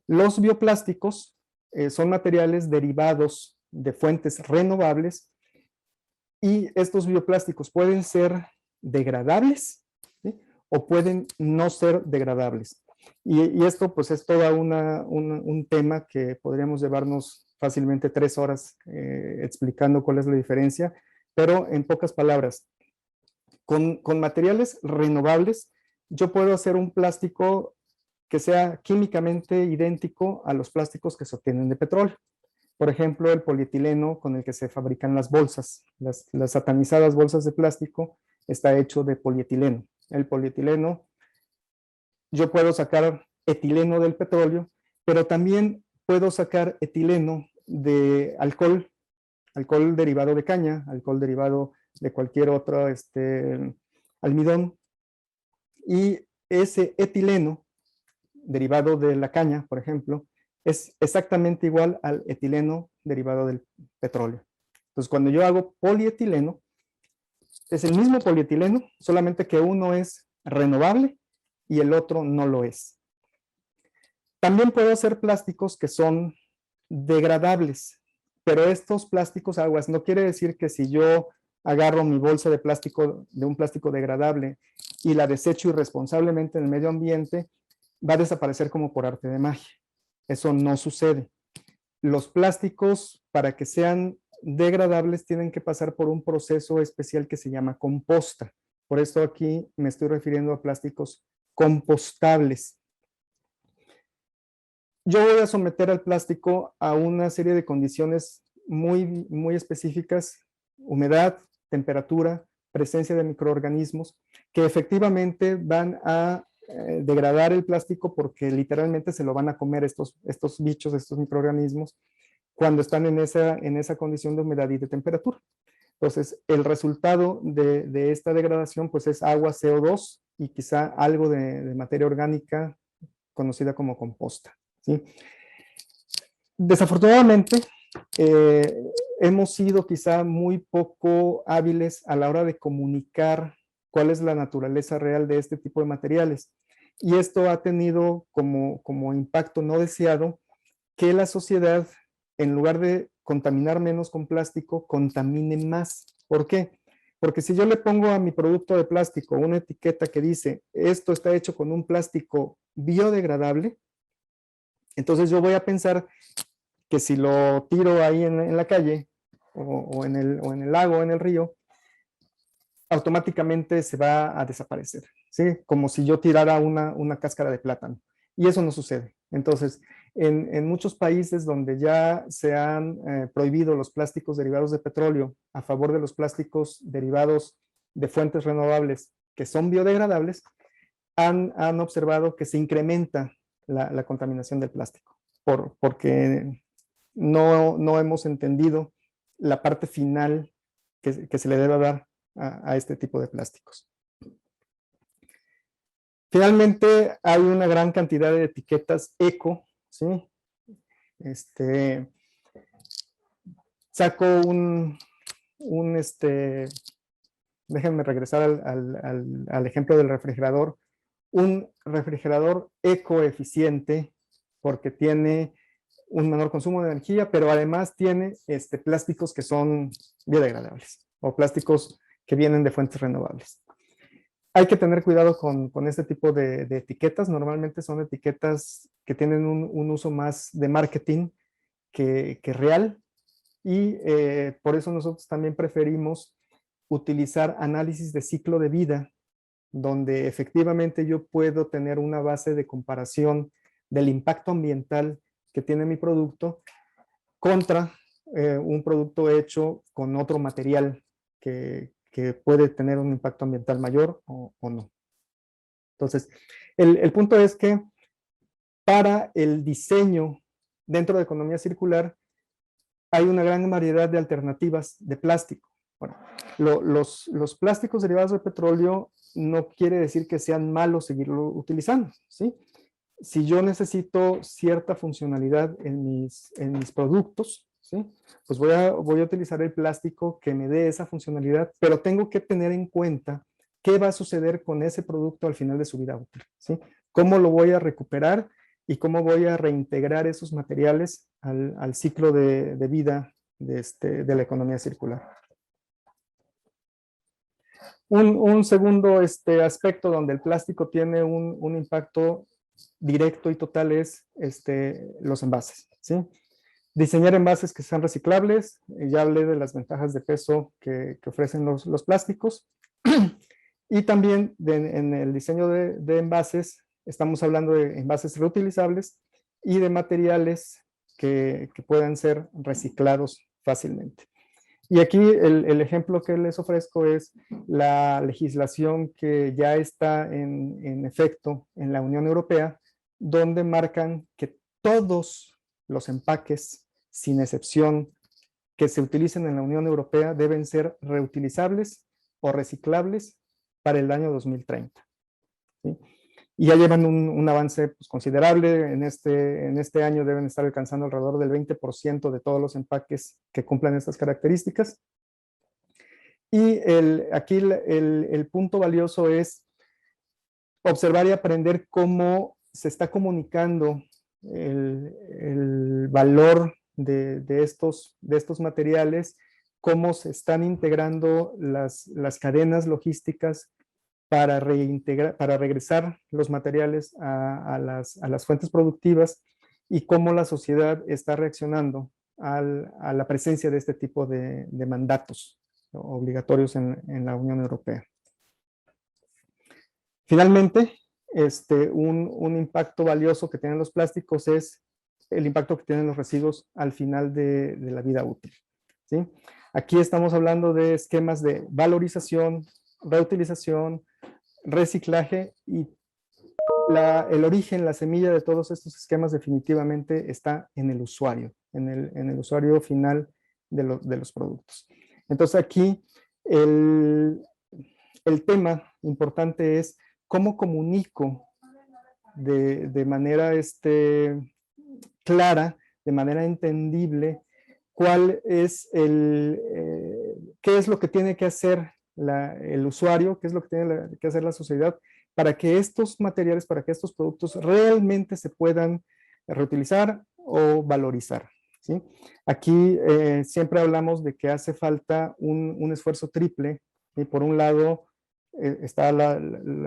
Los bioplásticos son materiales derivados de fuentes renovables y estos bioplásticos pueden ser degradables, ¿sí? O pueden no ser degradables. Y esto pues es todo un tema que podríamos llevarnos fácilmente 3 horas explicando cuál es la diferencia, pero en pocas palabras, con materiales renovables yo puedo hacer un plástico que sea químicamente idéntico a los plásticos que se obtienen de petróleo. Por ejemplo, el polietileno con el que se fabrican las bolsas, las atamizadas bolsas de plástico, está hecho de polietileno. El polietileno, yo puedo sacar etileno del petróleo, pero también puedo sacar etileno de alcohol derivado de caña, alcohol derivado de cualquier otro almidón, y ese etileno derivado de la caña, por ejemplo, es exactamente igual al etileno derivado del petróleo. Entonces, cuando yo hago polietileno, es el mismo polietileno, solamente que uno es renovable y el otro no lo es. También puedo hacer plásticos que son degradables, pero estos plásticos aguas no quiere decir que si yo agarro mi bolsa de plástico, de un plástico degradable y la desecho irresponsablemente en el medio ambiente, va a desaparecer como por arte de magia. Eso no sucede. Los plásticos, para que sean degradables, tienen que pasar por un proceso especial que se llama composta. Por esto aquí me estoy refiriendo a plásticos compostables. Yo voy a someter al plástico a una serie de condiciones muy, muy específicas: humedad, temperatura, presencia de microorganismos, que efectivamente van a degradar el plástico porque literalmente se lo van a comer estos bichos, estos microorganismos, cuando están en esa condición de humedad y de temperatura. Entonces, el resultado de esta degradación pues es agua, CO2 y quizá algo de materia orgánica conocida como composta, ¿sí? Desafortunadamente, hemos sido quizá muy poco hábiles a la hora de comunicar cuál es la naturaleza real de este tipo de materiales. Y esto ha tenido como impacto no deseado que la sociedad, en lugar de contaminar menos con plástico, contamine más. ¿Por qué? Porque si yo le pongo a mi producto de plástico una etiqueta que dice, esto está hecho con un plástico biodegradable, entonces yo voy a pensar que si lo tiro ahí en la calle o en el lago o en el río, automáticamente se va a desaparecer, ¿sí? Como si yo tirara una cáscara de plátano. Y eso no sucede. Entonces, en muchos países donde ya se han prohibido los plásticos derivados de petróleo a favor de los plásticos derivados de fuentes renovables que son biodegradables, han observado que se incrementa la contaminación del plástico, porque no hemos entendido la parte final que se le debe dar a este tipo de plásticos. Finalmente, hay una gran cantidad de etiquetas eco, ¿sí? Saco déjenme regresar al ejemplo del refrigerador. Un refrigerador ecoeficiente, porque tiene un menor consumo de energía, pero además tiene plásticos que son biodegradables o plásticos que vienen de fuentes renovables. Hay que tener cuidado con este tipo de etiquetas. Normalmente son etiquetas que tienen un uso más de marketing que real, y por eso nosotros también preferimos utilizar análisis de ciclo de vida, donde efectivamente yo puedo tener una base de comparación del impacto ambiental que tiene mi producto contra un producto hecho con otro material que puede tener un impacto ambiental mayor o no. Entonces, el punto es que para el diseño dentro de economía circular hay una gran variedad de alternativas de plástico. Bueno, los plásticos derivados del petróleo no quiere decir que sean malos seguirlo utilizando, ¿sí? Si yo necesito cierta funcionalidad en mis productos, ¿sí? Pues voy a utilizar el plástico que me dé esa funcionalidad, pero tengo que tener en cuenta qué va a suceder con ese producto al final de su vida útil, ¿sí? Cómo lo voy a recuperar y cómo voy a reintegrar esos materiales al ciclo de vida de la economía circular. Un segundo aspecto donde el plástico tiene un impacto directo y total es los envases, ¿sí? Diseñar envases que sean reciclables. Ya hablé de las ventajas de peso que ofrecen los plásticos. Y también en el diseño de envases, estamos hablando de envases reutilizables y de materiales que puedan ser reciclados fácilmente. Y aquí el ejemplo que les ofrezco es la legislación que ya está en efecto en la Unión Europea, donde marcan que todos los empaques, sin excepción, que se utilicen en la Unión Europea deben ser reutilizables o reciclables para el año 2030. ¿Sí? Y ya llevan un avance pues, considerable. En este año deben estar alcanzando alrededor del 20% de todos los empaques que cumplan estas características. Y aquí el punto valioso es observar y aprender cómo se está comunicando el valor de estos materiales, cómo se están integrando las cadenas logísticas para regresar los materiales a las fuentes productivas, y cómo la sociedad está reaccionando a la presencia de este tipo de mandatos obligatorios en la Unión Europea. Finalmente, un impacto valioso que tienen los plásticos es el impacto que tienen los residuos al final de la vida útil, ¿sí? Aquí estamos hablando de esquemas de valorización, reutilización, reciclaje, y el origen, la semilla de todos estos esquemas definitivamente está en el usuario, en el usuario final de los productos. Entonces aquí el tema importante es cómo comunico de manera clara, de manera entendible, cuál es qué es lo que tiene que hacer el usuario, qué es lo que tiene que hacer la sociedad para que estos materiales, para que estos productos realmente se puedan reutilizar o valorizar, ¿sí? Aquí siempre hablamos de que hace falta un esfuerzo triple, y por un lado están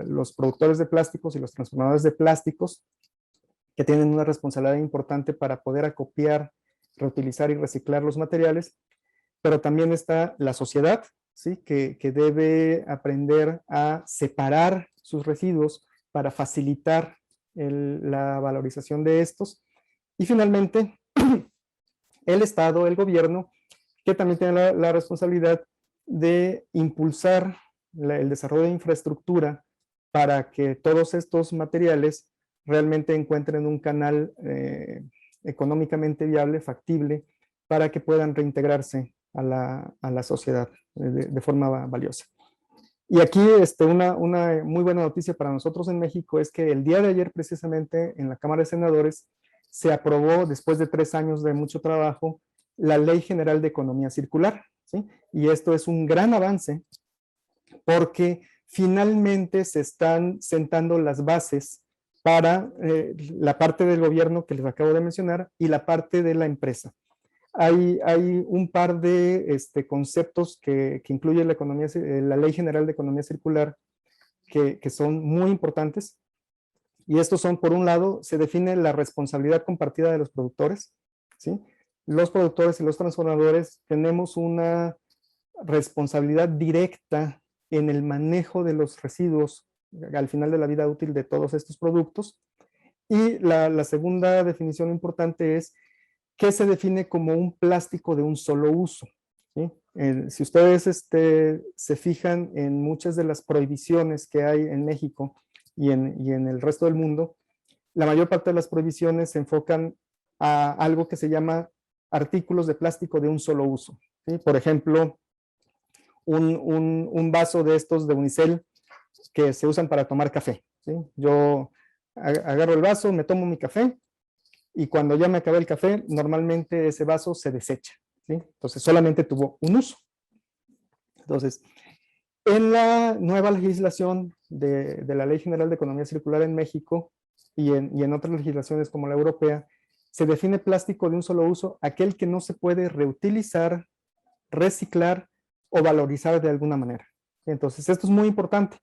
los productores de plásticos y los transformadores de plásticos, que tienen una responsabilidad importante para poder acopiar, reutilizar y reciclar los materiales, pero también está la sociedad, ¿sí? que debe aprender a separar sus residuos para facilitar la valorización de estos. Y finalmente, el Estado, el gobierno, que también tiene la responsabilidad de impulsar el desarrollo de infraestructura para que todos estos materiales realmente encuentren un canal económicamente viable, factible, para que puedan reintegrarse a la sociedad de forma valiosa. Y aquí una muy buena noticia para nosotros en México es que el día de ayer, precisamente, en la Cámara de Senadores, se aprobó, después de 3 años de mucho trabajo, la Ley General de Economía Circular, ¿sí? Y esto es un gran avance porque finalmente se están sentando las bases para la parte del gobierno que les acabo de mencionar y la parte de la empresa. hay un par de conceptos que incluye la Ley General de Economía Circular que son muy importantes. Y estos son, por un lado, se define la responsabilidad compartida de los productores, ¿sí? Los productores y los transformadores tenemos una responsabilidad directa en el manejo de los residuos al final de la vida útil de todos estos productos. Y la segunda definición importante es qué se define como un plástico de un solo uso, ¿sí? Si ustedes se fijan en muchas de las prohibiciones que hay en México y en el resto del mundo, la mayor parte de las prohibiciones se enfocan a algo que se llama artículos de plástico de un solo uso, ¿sí? Por ejemplo, un vaso de estos de unicel que se usan para tomar café, ¿sí? Yo agarro el vaso, me tomo mi café y cuando ya me acabé el café, normalmente ese vaso se desecha, ¿sí? Entonces solamente tuvo un uso. Entonces, en la nueva legislación de la Ley General de Economía Circular en México y en otras legislaciones como la europea, se define plástico de un solo uso aquel que no se puede reutilizar, reciclar o valorizar de alguna manera. Entonces, esto es muy importante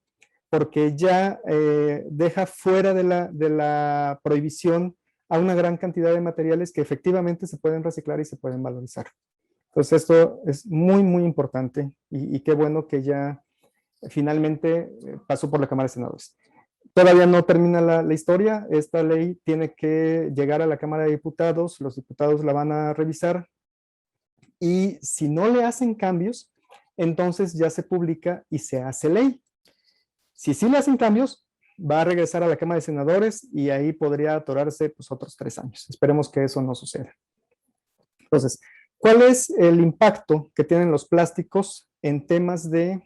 porque ya deja fuera de la prohibición a una gran cantidad de materiales que efectivamente se pueden reciclar y se pueden valorizar. Entonces, esto es muy, muy importante y qué bueno que ya finalmente pasó por la Cámara de Senadores. Todavía no termina la historia, esta ley tiene que llegar a la Cámara de Diputados, los diputados la van a revisar y si no le hacen cambios, entonces ya se publica y se hace ley. Si sí le hacen cambios, va a regresar a la Cámara de Senadores y ahí podría atorarse pues, otros 3 años. Esperemos que eso no suceda. Entonces, ¿cuál es el impacto que tienen los plásticos en temas de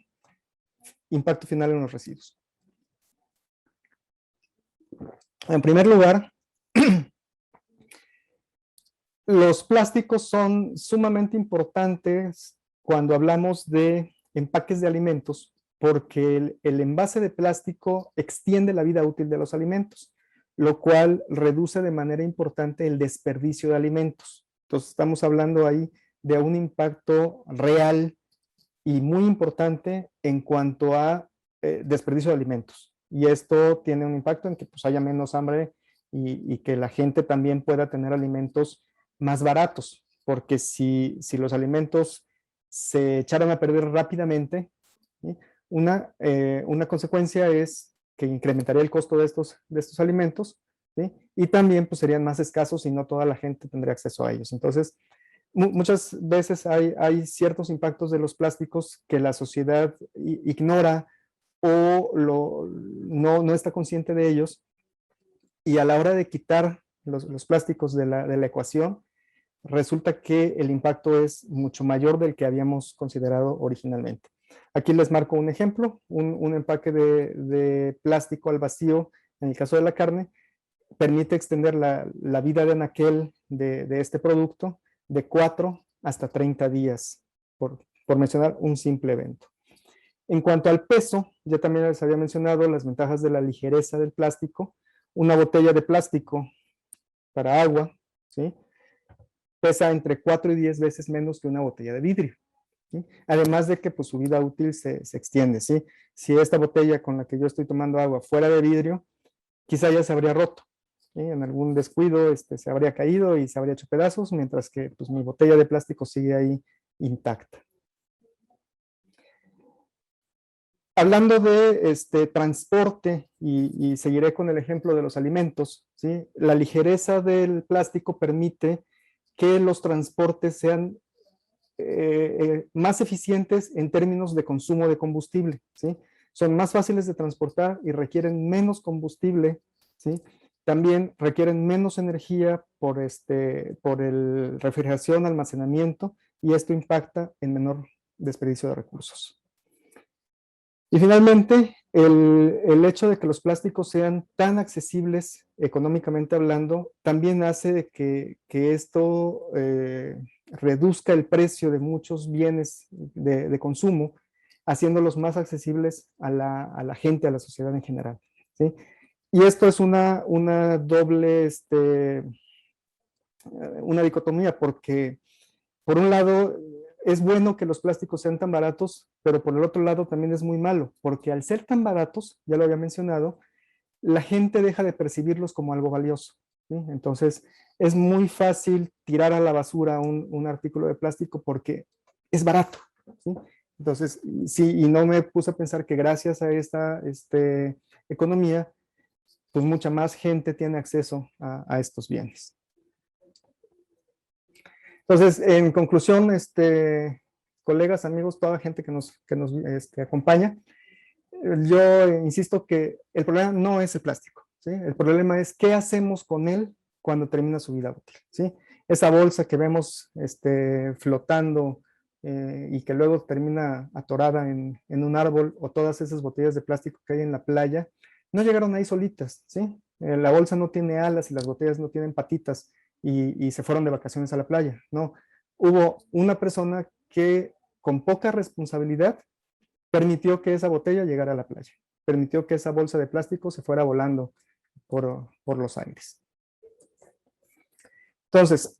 impacto final en los residuos? En primer lugar, los plásticos son sumamente importantes cuando hablamos de empaques de alimentos porque el envase de plástico extiende la vida útil de los alimentos, lo cual reduce de manera importante el desperdicio de alimentos. Entonces estamos hablando ahí de un impacto real y muy importante en cuanto a desperdicio de alimentos. Y esto tiene un impacto en que pues, haya menos hambre y que la gente también pueda tener alimentos más baratos, porque si los alimentos se echaron a perder rápidamente, ¿sí? Una consecuencia es que incrementaría el costo de estos alimentos, ¿sí? Y también pues, serían más escasos y no toda la gente tendría acceso a ellos. Entonces, muchas veces hay ciertos impactos de los plásticos que la sociedad ignora o no está consciente de ellos, y a la hora de quitar los plásticos de la ecuación, resulta que el impacto es mucho mayor del que habíamos considerado originalmente. Aquí les marco un ejemplo, un empaque de plástico al vacío, en el caso de la carne, permite extender la vida de anaquel de este producto de 4 hasta 30 días, por mencionar un simple evento. En cuanto al peso, ya también les había mencionado las ventajas de la ligereza del plástico. Una botella de plástico para agua, ¿sí? Pesa entre 4 y 10 veces menos que una botella de vidrio, ¿sí? Además de que pues, su vida útil se extiende, ¿sí? Si esta botella con la que yo estoy tomando agua fuera de vidrio, quizá ya se habría roto, ¿sí? En algún descuido se habría caído y se habría hecho pedazos, mientras que pues, mi botella de plástico sigue ahí intacta. Hablando de transporte, y seguiré con el ejemplo de los alimentos, ¿sí? La ligereza del plástico permite que los transportes sean más eficientes en términos de consumo de combustible, ¿sí? Son más fáciles de transportar y requieren menos combustible, ¿sí? También requieren menos energía por el refrigeración, almacenamiento, y esto impacta en menor desperdicio de recursos. Y finalmente, el hecho de que los plásticos sean tan accesibles económicamente hablando, también hace que esto reduzca el precio de muchos bienes de consumo, haciéndolos más accesibles a la gente, a la sociedad en general, ¿sí? Y esto es una doble, una dicotomía, porque por un lado, es bueno que los plásticos sean tan baratos, pero por el otro lado también es muy malo, porque al ser tan baratos, ya lo había mencionado, la gente deja de percibirlos como algo valioso, ¿sí? Entonces, es muy fácil tirar a la basura un artículo de plástico porque es barato, ¿sí? Entonces, sí, y no me puse a pensar que gracias a esta economía, pues mucha más gente tiene acceso a estos bienes. Entonces, en conclusión, colegas, amigos, toda gente que nos acompaña, yo insisto que el problema no es el plástico, ¿sí? El problema es qué hacemos con él cuando termina su vida útil, ¿sí? Esa bolsa que vemos flotando y que luego termina atorada en un árbol, o todas esas botellas de plástico que hay en la playa, no llegaron ahí solitas, ¿sí? La bolsa no tiene alas y las botellas no tienen patitas y se fueron de vacaciones a la playa, ¿no? Hubo una persona que con poca responsabilidad permitió que esa botella llegara a la playa, permitió que esa bolsa de plástico se fuera volando por los aires. Entonces,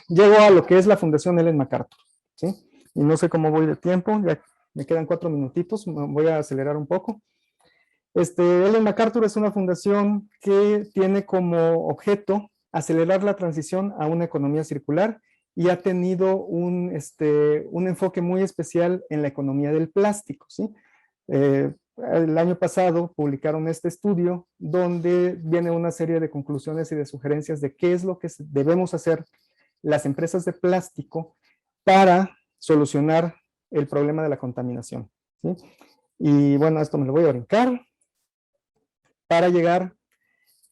llego a lo que es la Fundación Ellen MacArthur, ¿sí? Y no sé cómo voy de tiempo, ya me quedan 4 minutitos, voy a acelerar un poco. Ellen MacArthur es una fundación que tiene como objeto acelerar la transición a una economía circular y ha tenido un enfoque muy especial en la economía del plástico, ¿sí? El año pasado publicaron este estudio donde viene una serie de conclusiones y de sugerencias de qué es lo que debemos hacer las empresas de plástico para solucionar el problema de la contaminación, ¿sí? Y bueno, esto me lo voy a brincar para llegar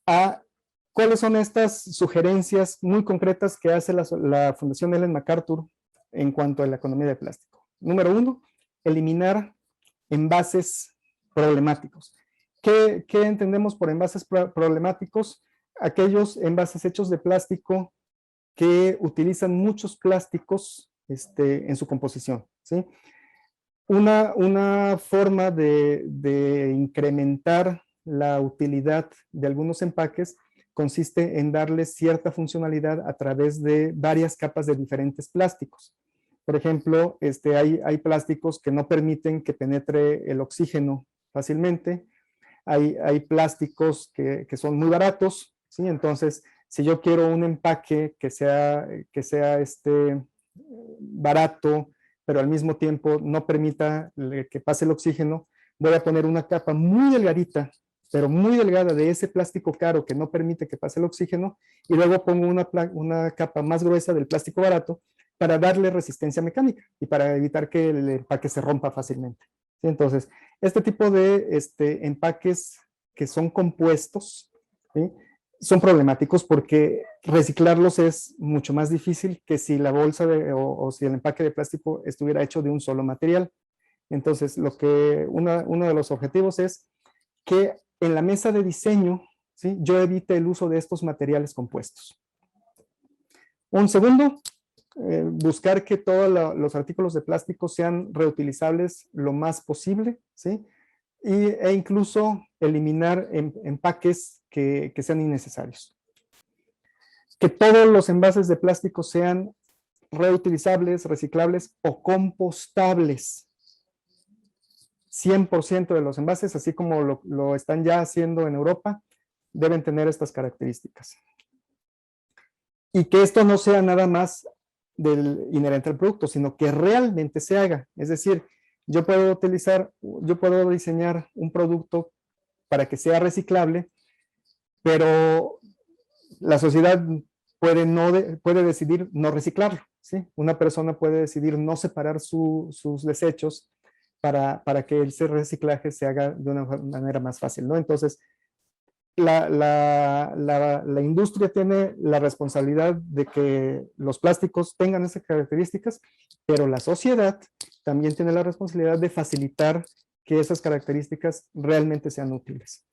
a cuáles son estas sugerencias muy concretas que hace la Fundación Ellen MacArthur en cuanto a la economía de plástico. Número 1, eliminar envases problemáticos. ¿Qué entendemos por envases problemáticos? Aquellos envases hechos de plástico que utilizan muchos plásticos en su composición, ¿sí? Una forma de incrementar la utilidad de algunos empaques consiste en darles cierta funcionalidad a través de varias capas de diferentes plásticos. Por ejemplo, hay plásticos que no permiten que penetre el oxígeno fácilmente. Hay plásticos que son muy baratos, ¿sí? Entonces, si yo quiero un empaque que sea barato, pero al mismo tiempo no permita que pase el oxígeno, voy a poner una capa muy delgadita, pero muy delgada de ese plástico caro que no permite que pase el oxígeno, y luego pongo una capa más gruesa del plástico barato para darle resistencia mecánica y para evitar que el empaque se rompa fácilmente. ¿Sí? Entonces, este tipo de empaques que son compuestos, ¿sí? Son problemáticos porque reciclarlos es mucho más difícil que si la bolsa o si el empaque de plástico estuviera hecho de un solo material. Entonces, uno de los objetivos es que en la mesa de diseño, ¿sí?, yo evite el uso de estos materiales compuestos. Un segundo, buscar que todos los artículos de plástico sean reutilizables lo más posible, ¿sí? E incluso eliminar empaques que sean innecesarios. Que todos los envases de plástico sean reutilizables, reciclables o compostables. 100% de los envases, así como lo están ya haciendo en Europa, deben tener estas características. Y que esto no sea nada más inherente al producto, sino que realmente se haga. Es decir, yo puedo diseñar un producto para que sea reciclable, pero la sociedad puede decidir no reciclarlo, ¿sí? Una persona puede decidir no separar sus desechos para que ese reciclaje se haga de una manera más fácil, ¿no? Entonces, la industria tiene la responsabilidad de que los plásticos tengan esas características, pero la sociedad también tiene la responsabilidad de facilitar que esas características realmente sean útiles.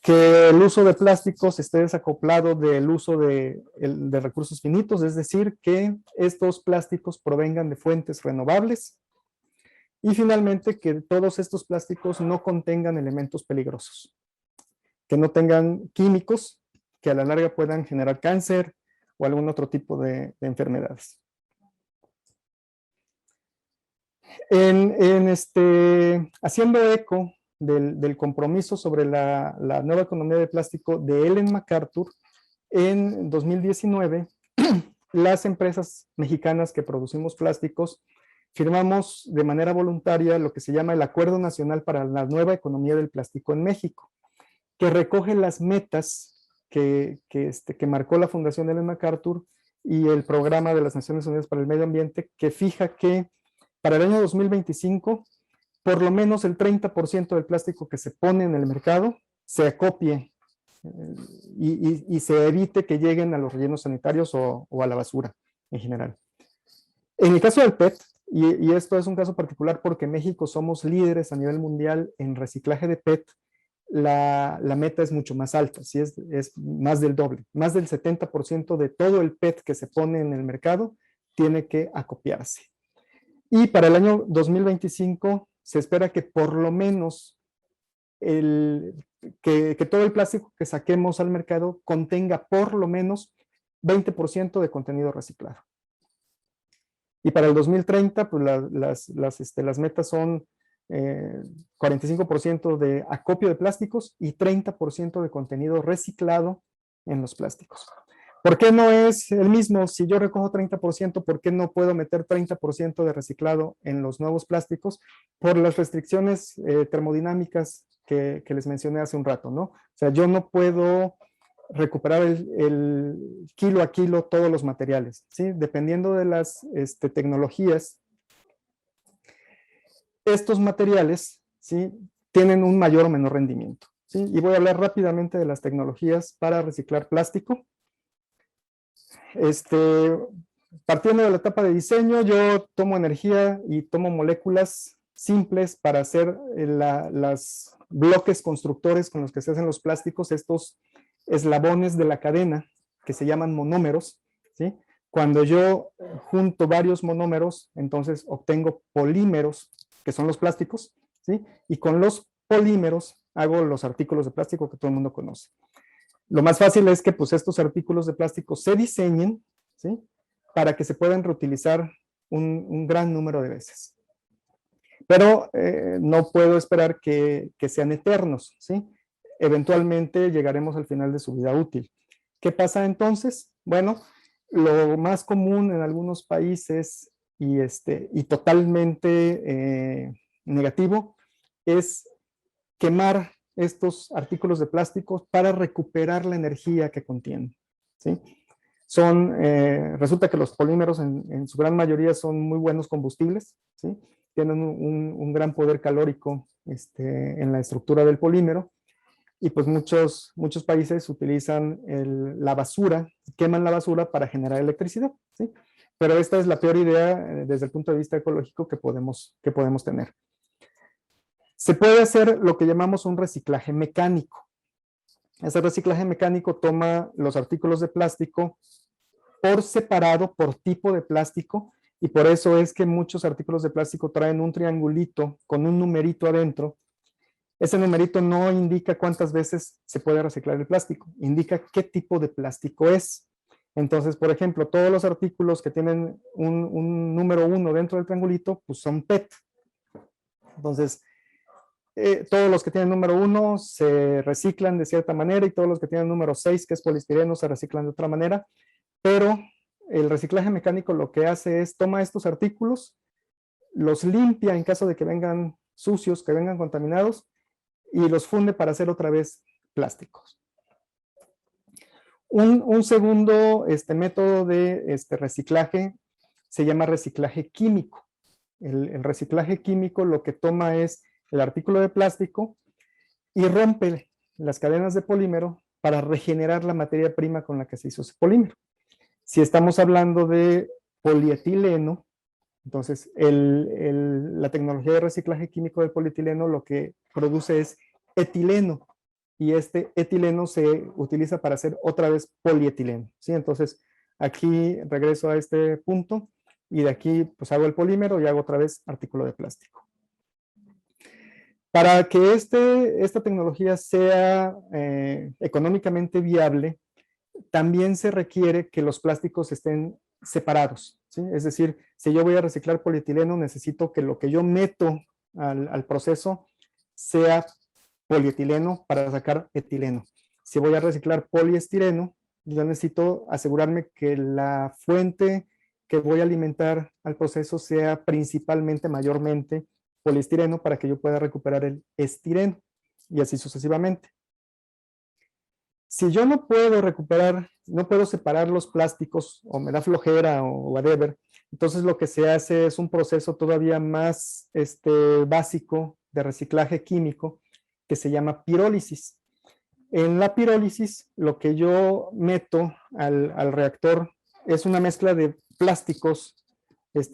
Que el uso de plásticos esté desacoplado del uso de recursos finitos, es decir, que estos plásticos provengan de fuentes renovables. Y finalmente, que todos estos plásticos no contengan elementos peligrosos, que no tengan químicos que a la larga puedan generar cáncer o algún otro tipo de enfermedades. Haciendo eco del compromiso sobre la nueva economía de plástico de Ellen MacArthur, en 2019, las empresas mexicanas que producimos plásticos firmamos de manera voluntaria lo que se llama el Acuerdo Nacional para la Nueva Economía del Plástico en México, que recoge las metas que marcó la Fundación Ellen MacArthur y el Programa de las Naciones Unidas para el Medio Ambiente, que fija que para el año 2025, por lo menos el 30% del plástico que se pone en el mercado se acopie y se evite que lleguen a los rellenos sanitarios o a la basura en general. En el caso del PET, y esto es un caso particular porque en México somos líderes a nivel mundial en reciclaje de PET, la meta es mucho más alta, ¿sí? Es más del doble, más del 70% de todo el PET que se pone en el mercado tiene que acopiarse. Y para el año 2025 se espera que por lo menos que todo el plástico que saquemos al mercado contenga por lo menos 20% de contenido reciclado. Y para el 2030, pues las metas son 45% de acopio de plásticos y 30% de contenido reciclado en los plásticos. ¿Por qué no es el mismo? Si yo recojo 30%, ¿por qué no puedo meter 30% de reciclado en los nuevos plásticos? Por las restricciones termodinámicas que les mencioné hace un rato, ¿no? O sea, yo no puedo recuperar el kilo a kilo todos los materiales, ¿sí? Dependiendo de las tecnologías, estos materiales, ¿sí?, tienen un mayor o menor rendimiento, ¿sí? Y voy a hablar rápidamente de las tecnologías para reciclar plástico. Partiendo de la etapa de diseño, yo tomo energía y tomo moléculas simples para hacer los bloques constructores con los que se hacen los plásticos, estos eslabones de la cadena que se llaman monómeros, ¿sí? Cuando yo junto varios monómeros, entonces obtengo polímeros, que son los plásticos, ¿sí? Y con los polímeros hago los artículos de plástico que todo el mundo conoce. Lo más fácil es que pues, estos artículos de plástico se diseñen, ¿sí?, para que se puedan reutilizar un gran número de veces. Pero no puedo esperar que sean eternos, ¿sí? Eventualmente llegaremos al final de su vida útil. ¿Qué pasa entonces? Bueno, lo más común en algunos países y totalmente negativo es quemar estos artículos de plástico para recuperar la energía que contienen, ¿sí? Resulta que los polímeros en su gran mayoría son muy buenos combustibles, ¿sí? Tienen un gran poder calórico en la estructura del polímero, y pues muchos países utilizan la basura, queman la basura para generar electricidad, ¿sí? Pero esta es la peor idea desde el punto de vista ecológico que podemos tener. Se puede hacer lo que llamamos un reciclaje mecánico. Ese reciclaje mecánico toma los artículos de plástico por separado, por tipo de plástico, y por eso es que muchos artículos de plástico traen un triangulito con un numerito adentro. Ese numerito no indica cuántas veces se puede reciclar el plástico, indica qué tipo de plástico es. Entonces, por ejemplo, todos los artículos que tienen un número 1 dentro del triangulito, pues son PET. Entonces, todos los que tienen número 1 se reciclan de cierta manera y todos los que tienen número 6, que es poliestireno, se reciclan de otra manera, pero el reciclaje mecánico lo que hace es toma estos artículos, los limpia en caso de que vengan sucios, que vengan contaminados, y los funde para hacer otra vez plásticos. Un segundo método de reciclaje se llama reciclaje químico. El reciclaje químico lo que toma es el artículo de plástico y rompe las cadenas de polímero para regenerar la materia prima con la que se hizo ese polímero. Si estamos hablando de polietileno, entonces la tecnología de reciclaje químico del polietileno lo que produce es etileno, y este etileno se utiliza para hacer otra vez polietileno, ¿sí? Entonces aquí regreso a este punto y de aquí pues hago el polímero y hago otra vez artículo de plástico. Para que esta tecnología sea económicamente viable, también se requiere que los plásticos estén separados, ¿sí? Es decir, si yo voy a reciclar polietileno, necesito que lo que yo meto al proceso sea polietileno para sacar etileno. Si voy a reciclar poliestireno, yo necesito asegurarme que la fuente que voy a alimentar al proceso sea principalmente, mayormente, poliestireno para que yo pueda recuperar el estireno y así sucesivamente. Si yo no puedo recuperar, no puedo separar los plásticos o me da flojera o whatever, entonces lo que se hace es un proceso todavía más básico de reciclaje químico que se llama pirólisis. En la pirólisis, lo que yo meto al reactor es una mezcla de plásticos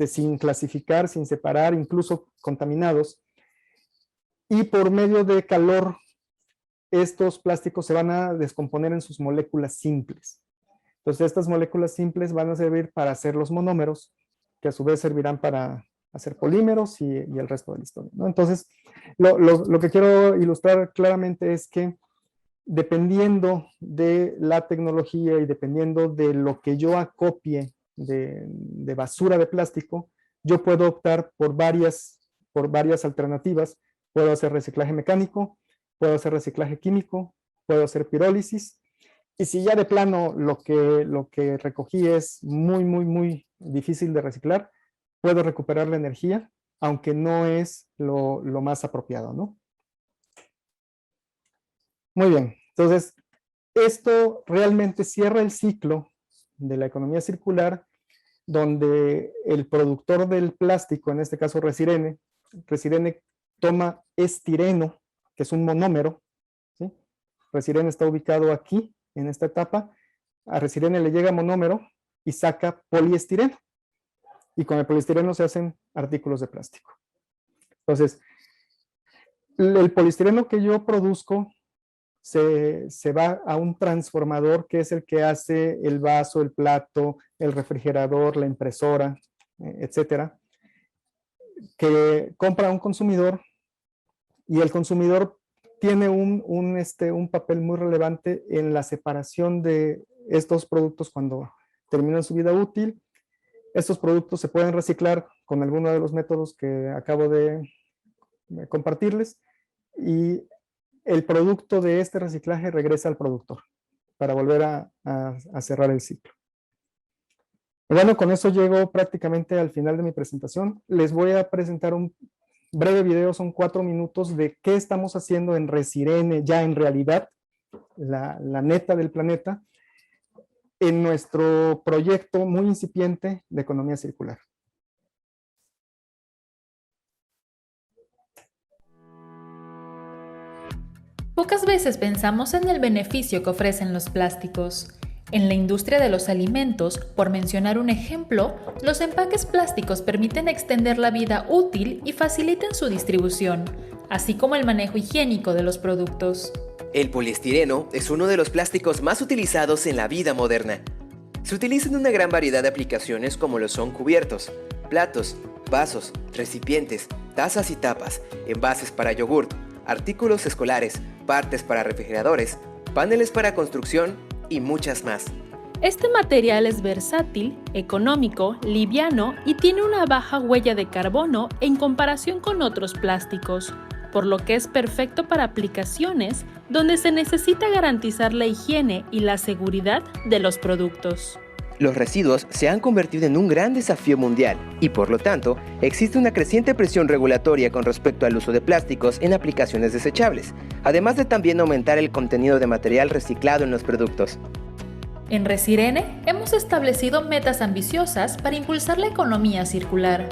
sin clasificar, sin separar, incluso contaminados, y por medio de calor, estos plásticos se van a descomponer en sus moléculas simples. Entonces, estas moléculas simples van a servir para hacer los monómeros, que a su vez servirán para hacer polímeros y el resto de la historia, ¿no? Entonces, lo que quiero ilustrar claramente es que dependiendo de la tecnología y dependiendo de lo que yo acopie de basura de plástico, yo puedo optar por varias alternativas. Puedo hacer reciclaje mecánico, puedo hacer reciclaje químico, puedo hacer pirólisis, y si ya de plano lo que recogí es muy difícil de reciclar, puedo recuperar la energía, aunque no es lo más apropiado, ¿no? Muy bien, entonces esto realmente cierra el ciclo de la economía circular, donde el productor del plástico, en este caso Resirene toma estireno, que es un monómero, ¿sí? Resirene está ubicado aquí, en esta etapa. A Resirene le llega monómero y saca poliestireno. Y con el poliestireno se hacen artículos de plástico. Entonces, el poliestireno que yo produzco se va a un transformador que es el que hace el vaso, el plato, el refrigerador, la impresora, etcétera, que compra un consumidor, y el consumidor tiene un papel muy relevante en la separación de estos productos cuando terminan su vida útil. Estos productos se pueden reciclar con alguno de los métodos que acabo de compartirles, y el producto de este reciclaje regresa al productor para volver a cerrar el ciclo. Bueno, con eso llego prácticamente al final de mi presentación. Les voy a presentar un breve video, son 4 minutos, de qué estamos haciendo en Resirene, ya en realidad, la neta del planeta, en nuestro proyecto muy incipiente de economía circular. Pocas veces pensamos en el beneficio que ofrecen los plásticos. En la industria de los alimentos, por mencionar un ejemplo, los empaques plásticos permiten extender la vida útil y facilitan su distribución, así como el manejo higiénico de los productos. El poliestireno es uno de los plásticos más utilizados en la vida moderna. Se utiliza en una gran variedad de aplicaciones como lo son cubiertos, platos, vasos, recipientes, tazas y tapas, envases para yogurt, artículos escolares, partes para refrigeradores, paneles para construcción y muchas más. Este material es versátil, económico, liviano y tiene una baja huella de carbono en comparación con otros plásticos, por lo que es perfecto para aplicaciones donde se necesita garantizar la higiene y la seguridad de los productos. Los residuos se han convertido en un gran desafío mundial y, por lo tanto, existe una creciente presión regulatoria con respecto al uso de plásticos en aplicaciones desechables, además de también aumentar el contenido de material reciclado en los productos. En Resirene hemos establecido metas ambiciosas para impulsar la economía circular.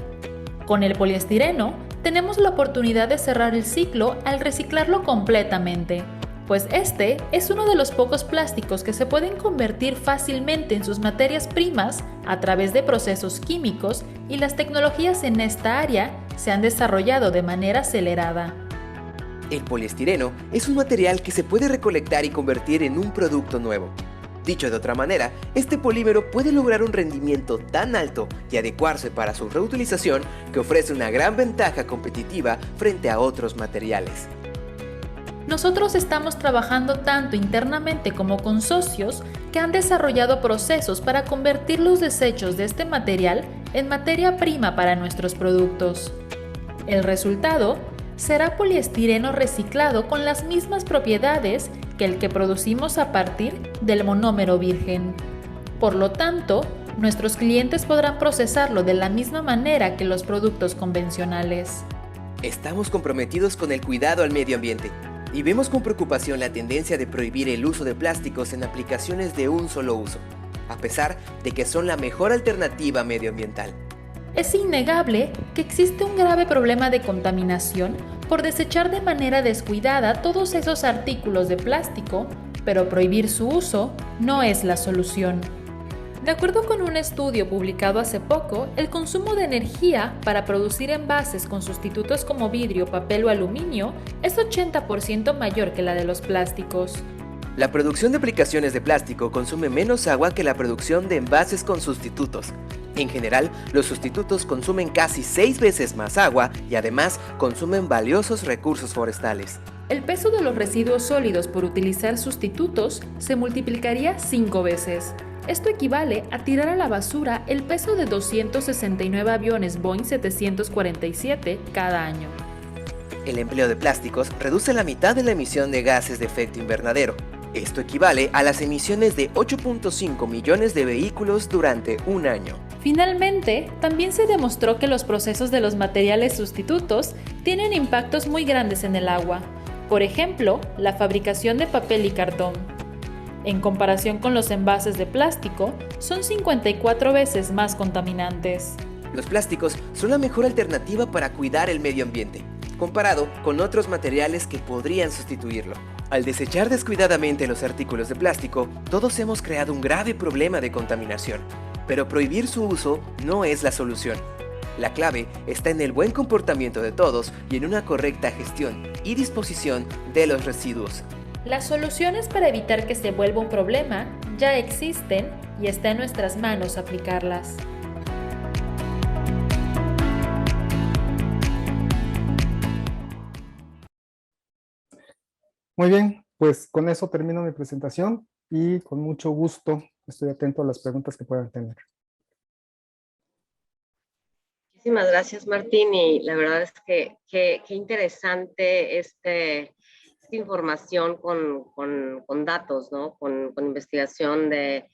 Con el poliestireno tenemos la oportunidad de cerrar el ciclo al reciclarlo completamente, pues este es uno de los pocos plásticos que se pueden convertir fácilmente en sus materias primas a través de procesos químicos, y las tecnologías en esta área se han desarrollado de manera acelerada. El poliestireno es un material que se puede recolectar y convertir en un producto nuevo. Dicho de otra manera, este polímero puede lograr un rendimiento tan alto y adecuarse para su reutilización que ofrece una gran ventaja competitiva frente a otros materiales. Nosotros estamos trabajando tanto internamente como con socios que han desarrollado procesos para convertir los desechos de este material en materia prima para nuestros productos. El resultado será poliestireno reciclado con las mismas propiedades que el que producimos a partir del monómero virgen. Por lo tanto, nuestros clientes podrán procesarlo de la misma manera que los productos convencionales. Estamos comprometidos con el cuidado al medio ambiente y vemos con preocupación la tendencia de prohibir el uso de plásticos en aplicaciones de un solo uso, a pesar de que son la mejor alternativa medioambiental. Es innegable que existe un grave problema de contaminación por desechar de manera descuidada todos esos artículos de plástico, pero prohibir su uso no es la solución. De acuerdo con un estudio publicado hace poco, el consumo de energía para producir envases con sustitutos como vidrio, papel o aluminio es 80% mayor que la de los plásticos. La producción de aplicaciones de plástico consume menos agua que la producción de envases con sustitutos. En general, los sustitutos consumen casi 6 veces más agua y además consumen valiosos recursos forestales. El peso de los residuos sólidos por utilizar sustitutos se multiplicaría 5 veces. Esto equivale a tirar a la basura el peso de 269 aviones Boeing 747 cada año. El empleo de plásticos reduce la mitad de la emisión de gases de efecto invernadero. Esto equivale a las emisiones de 8.5 millones de vehículos durante un año. Finalmente, también se demostró que los procesos de los materiales sustitutos tienen impactos muy grandes en el agua. Por ejemplo, la fabricación de papel y cartón. En comparación con los envases de plástico, son 54 veces más contaminantes. Los plásticos son la mejor alternativa para cuidar el medio ambiente, comparado con otros materiales que podrían sustituirlo. Al desechar descuidadamente los artículos de plástico, todos hemos creado un grave problema de contaminación. Pero prohibir su uso no es la solución. La clave está en el buen comportamiento de todos y en una correcta gestión y disposición de los residuos. Las soluciones para evitar que se vuelva un problema ya existen y está en nuestras manos aplicarlas. Muy bien, pues con eso termino mi presentación y con mucho gusto estoy atento a las preguntas que puedan tener. Muchísimas gracias, Martín, y la verdad es que qué interesante esta información con datos, ¿no? Con investigación de,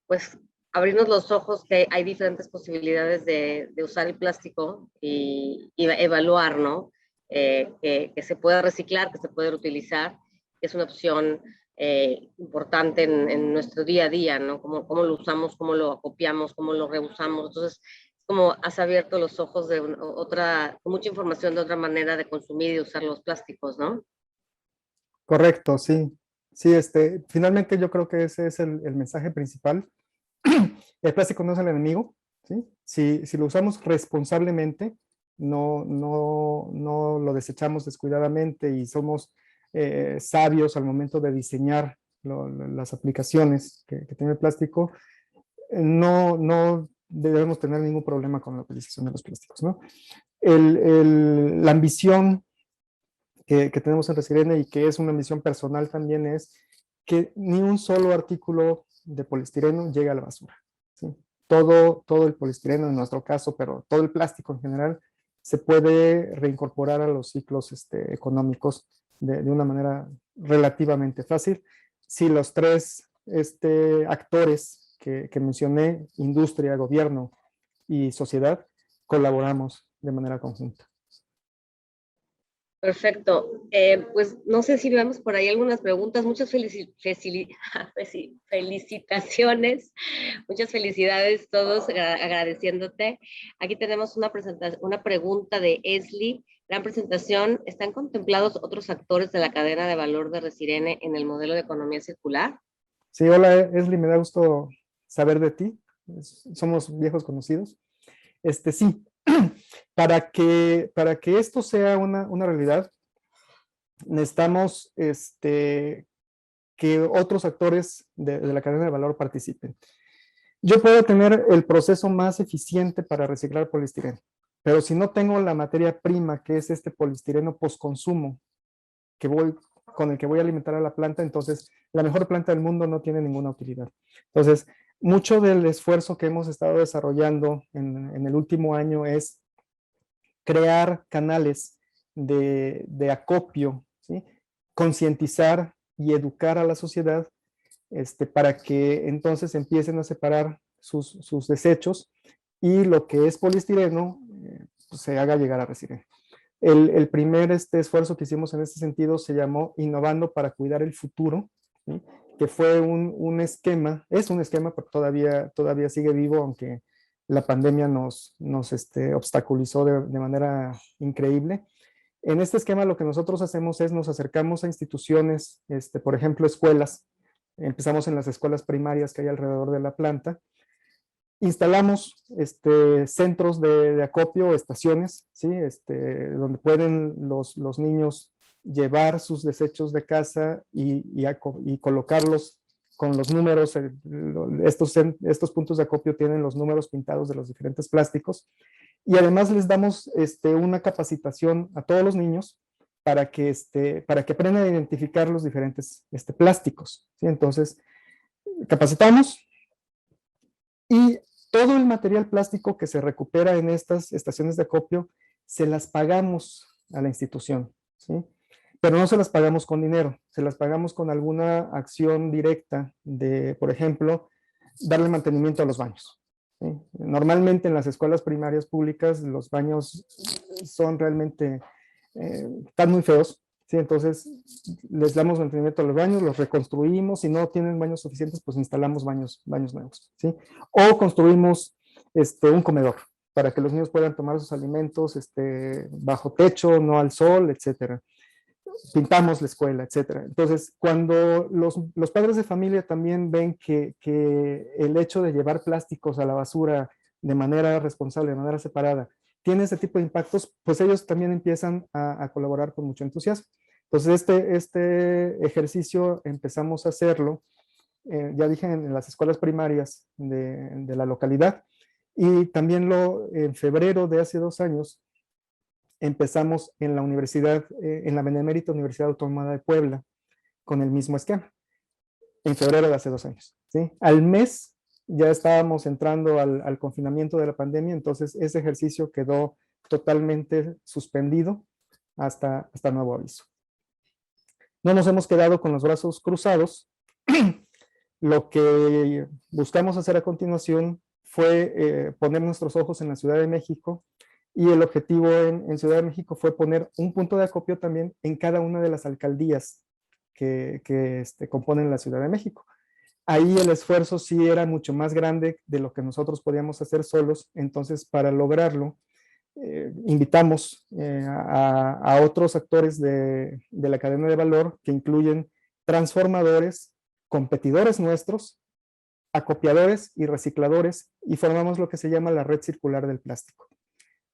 pues, abrirnos los ojos que hay diferentes posibilidades de usar el plástico y evaluar, ¿no? Que se puede reciclar, que se puede reutilizar, que es una opción importante en nuestro día a día, ¿no? Cómo lo usamos, cómo lo acopiamos, cómo lo reusamos. Entonces, como has abierto los ojos de con mucha información de otra manera de consumir y de usar los plásticos, ¿no? Correcto, sí. Sí, finalmente yo creo que ese es el mensaje principal. El plástico no es el enemigo, ¿sí? Si lo usamos responsablemente, no lo desechamos descuidadamente y somos sabios al momento de diseñar las aplicaciones que tiene el plástico, no debemos tener ningún problema con la utilización de los plásticos, ¿no? La ambición que tenemos en Resirene y que es una ambición personal también es que ni un solo artículo de poliestireno llegue a la basura, ¿sí? Todo el poliestireno en nuestro caso, pero todo el plástico en general se puede reincorporar a los ciclos económicos de una manera relativamente fácil. Si los tres actores que mencioné, industria, gobierno y sociedad, colaboramos de manera conjunta. Perfecto. Pues no sé si vemos por ahí algunas preguntas. Muchas felicitaciones. Muchas felicidades todos, agradeciéndote. Aquí tenemos una pregunta de Esli. Gran presentación. ¿Están contemplados otros actores de la cadena de valor de Resirene en el modelo de economía circular? Sí, hola Esli, me da gusto saber de ti. Somos viejos conocidos. Sí. Para que esto sea una realidad, necesitamos que otros actores de la cadena de valor participen. Yo puedo tener el proceso más eficiente para reciclar poliestireno, pero si no tengo la materia prima, que es este poliestireno postconsumo, que voy con el que voy a alimentar a la planta, entonces la mejor planta del mundo no tiene ninguna utilidad. Entonces, mucho del esfuerzo que hemos estado desarrollando en el último año es crear canales de acopio, ¿sí? Concientizar y educar a la sociedad para que entonces empiecen a separar sus desechos y lo que es poliestireno pues se haga llegar a Resirene. El primer esfuerzo que hicimos en este sentido se llamó Innovando para Cuidar el Futuro, ¿sí? Que fue un esquema, es un esquema, pero todavía sigue vivo, aunque la pandemia nos obstaculizó de manera increíble. En este esquema lo que nosotros hacemos es nos acercamos a instituciones, por ejemplo, escuelas. Empezamos en las escuelas primarias que hay alrededor de la planta. Instalamos centros de acopio, estaciones, ¿sí? Donde pueden los niños llevar sus desechos de casa y colocarlos con los números. Estos puntos de acopio tienen los números pintados de los diferentes plásticos. Y además les damos una capacitación a todos los niños para que aprendan a identificar los diferentes plásticos, ¿sí? Entonces, capacitamos y todo el material plástico que se recupera en estas estaciones de acopio se las pagamos a la institución, ¿sí? Pero no se las pagamos con dinero, se las pagamos con alguna acción directa de, por ejemplo, darle mantenimiento a los baños, ¿sí? Normalmente en las escuelas primarias públicas los baños son realmente, están muy feos, ¿sí? Entonces les damos mantenimiento a los baños, los reconstruimos, si no tienen baños suficientes, pues instalamos baños nuevos, ¿sí? O construimos un comedor para que los niños puedan tomar sus alimentos bajo techo, no al sol, etcétera. Pintamos la escuela, etcétera. Entonces, cuando los padres de familia también ven que el hecho de llevar plásticos a la basura de manera responsable, de manera separada, tiene ese tipo de impactos, pues ellos también empiezan a colaborar con mucho entusiasmo. Entonces, este ejercicio empezamos a hacerlo, ya dije, en las escuelas primarias de la localidad, y también en febrero de hace 2 años, empezamos en la universidad, en la Benemérita Universidad Autónoma de Puebla, con el mismo esquema, en febrero de hace 2 años, ¿sí? Al mes ya estábamos entrando al confinamiento de la pandemia, entonces ese ejercicio quedó totalmente suspendido hasta nuevo aviso. No nos hemos quedado con los brazos cruzados. Lo que buscamos hacer a continuación fue poner nuestros ojos en la Ciudad de México, y el objetivo en Ciudad de México fue poner un punto de acopio también en cada una de las alcaldías que componen la Ciudad de México. Ahí el esfuerzo sí era mucho más grande de lo que nosotros podíamos hacer solos, entonces para lograrlo invitamos a otros actores de la cadena de valor, que incluyen transformadores, competidores nuestros, acopiadores y recicladores, y formamos lo que se llama la red circular del plástico.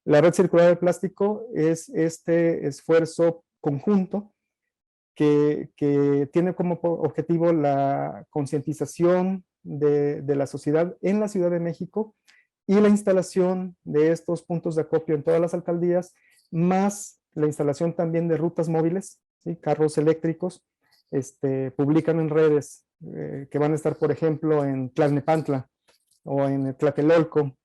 La red circular del plástico es este esfuerzo conjunto que tiene como objetivo la concientización de la sociedad en la Ciudad de México y la instalación de estos puntos de acopio en todas las alcaldías, más la instalación también de rutas móviles, ¿sí? Carros eléctricos. Publican en redes que van a estar, por ejemplo, en Tlalnepantla o en Tlatelolco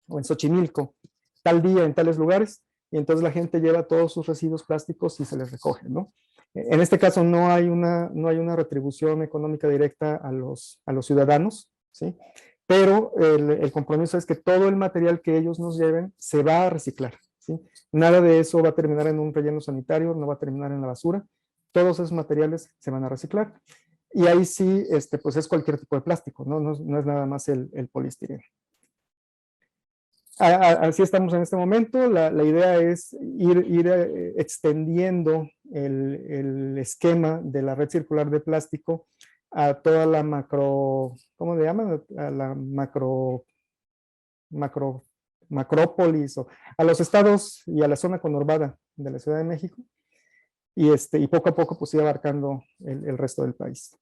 o en Xochimilco, tal día en tales lugares, y entonces la gente lleva todos sus residuos plásticos y se les recoge, ¿no? En este caso no hay una retribución económica directa a los ciudadanos, ¿sí? Pero el compromiso es que todo el material que ellos nos lleven se va a reciclar, ¿sí? Nada de eso va a terminar en un relleno sanitario, no va a terminar en la basura, todos esos materiales se van a reciclar, y ahí sí, pues es cualquier tipo de plástico, no es nada más el poliestireno. Así estamos en este momento. La idea es ir extendiendo el esquema de la red circular de plástico a toda la ¿cómo le llaman? A la macrópolis, o a los estados y a la zona conurbada de la Ciudad de México, y poco a poco pues ir abarcando el resto del país.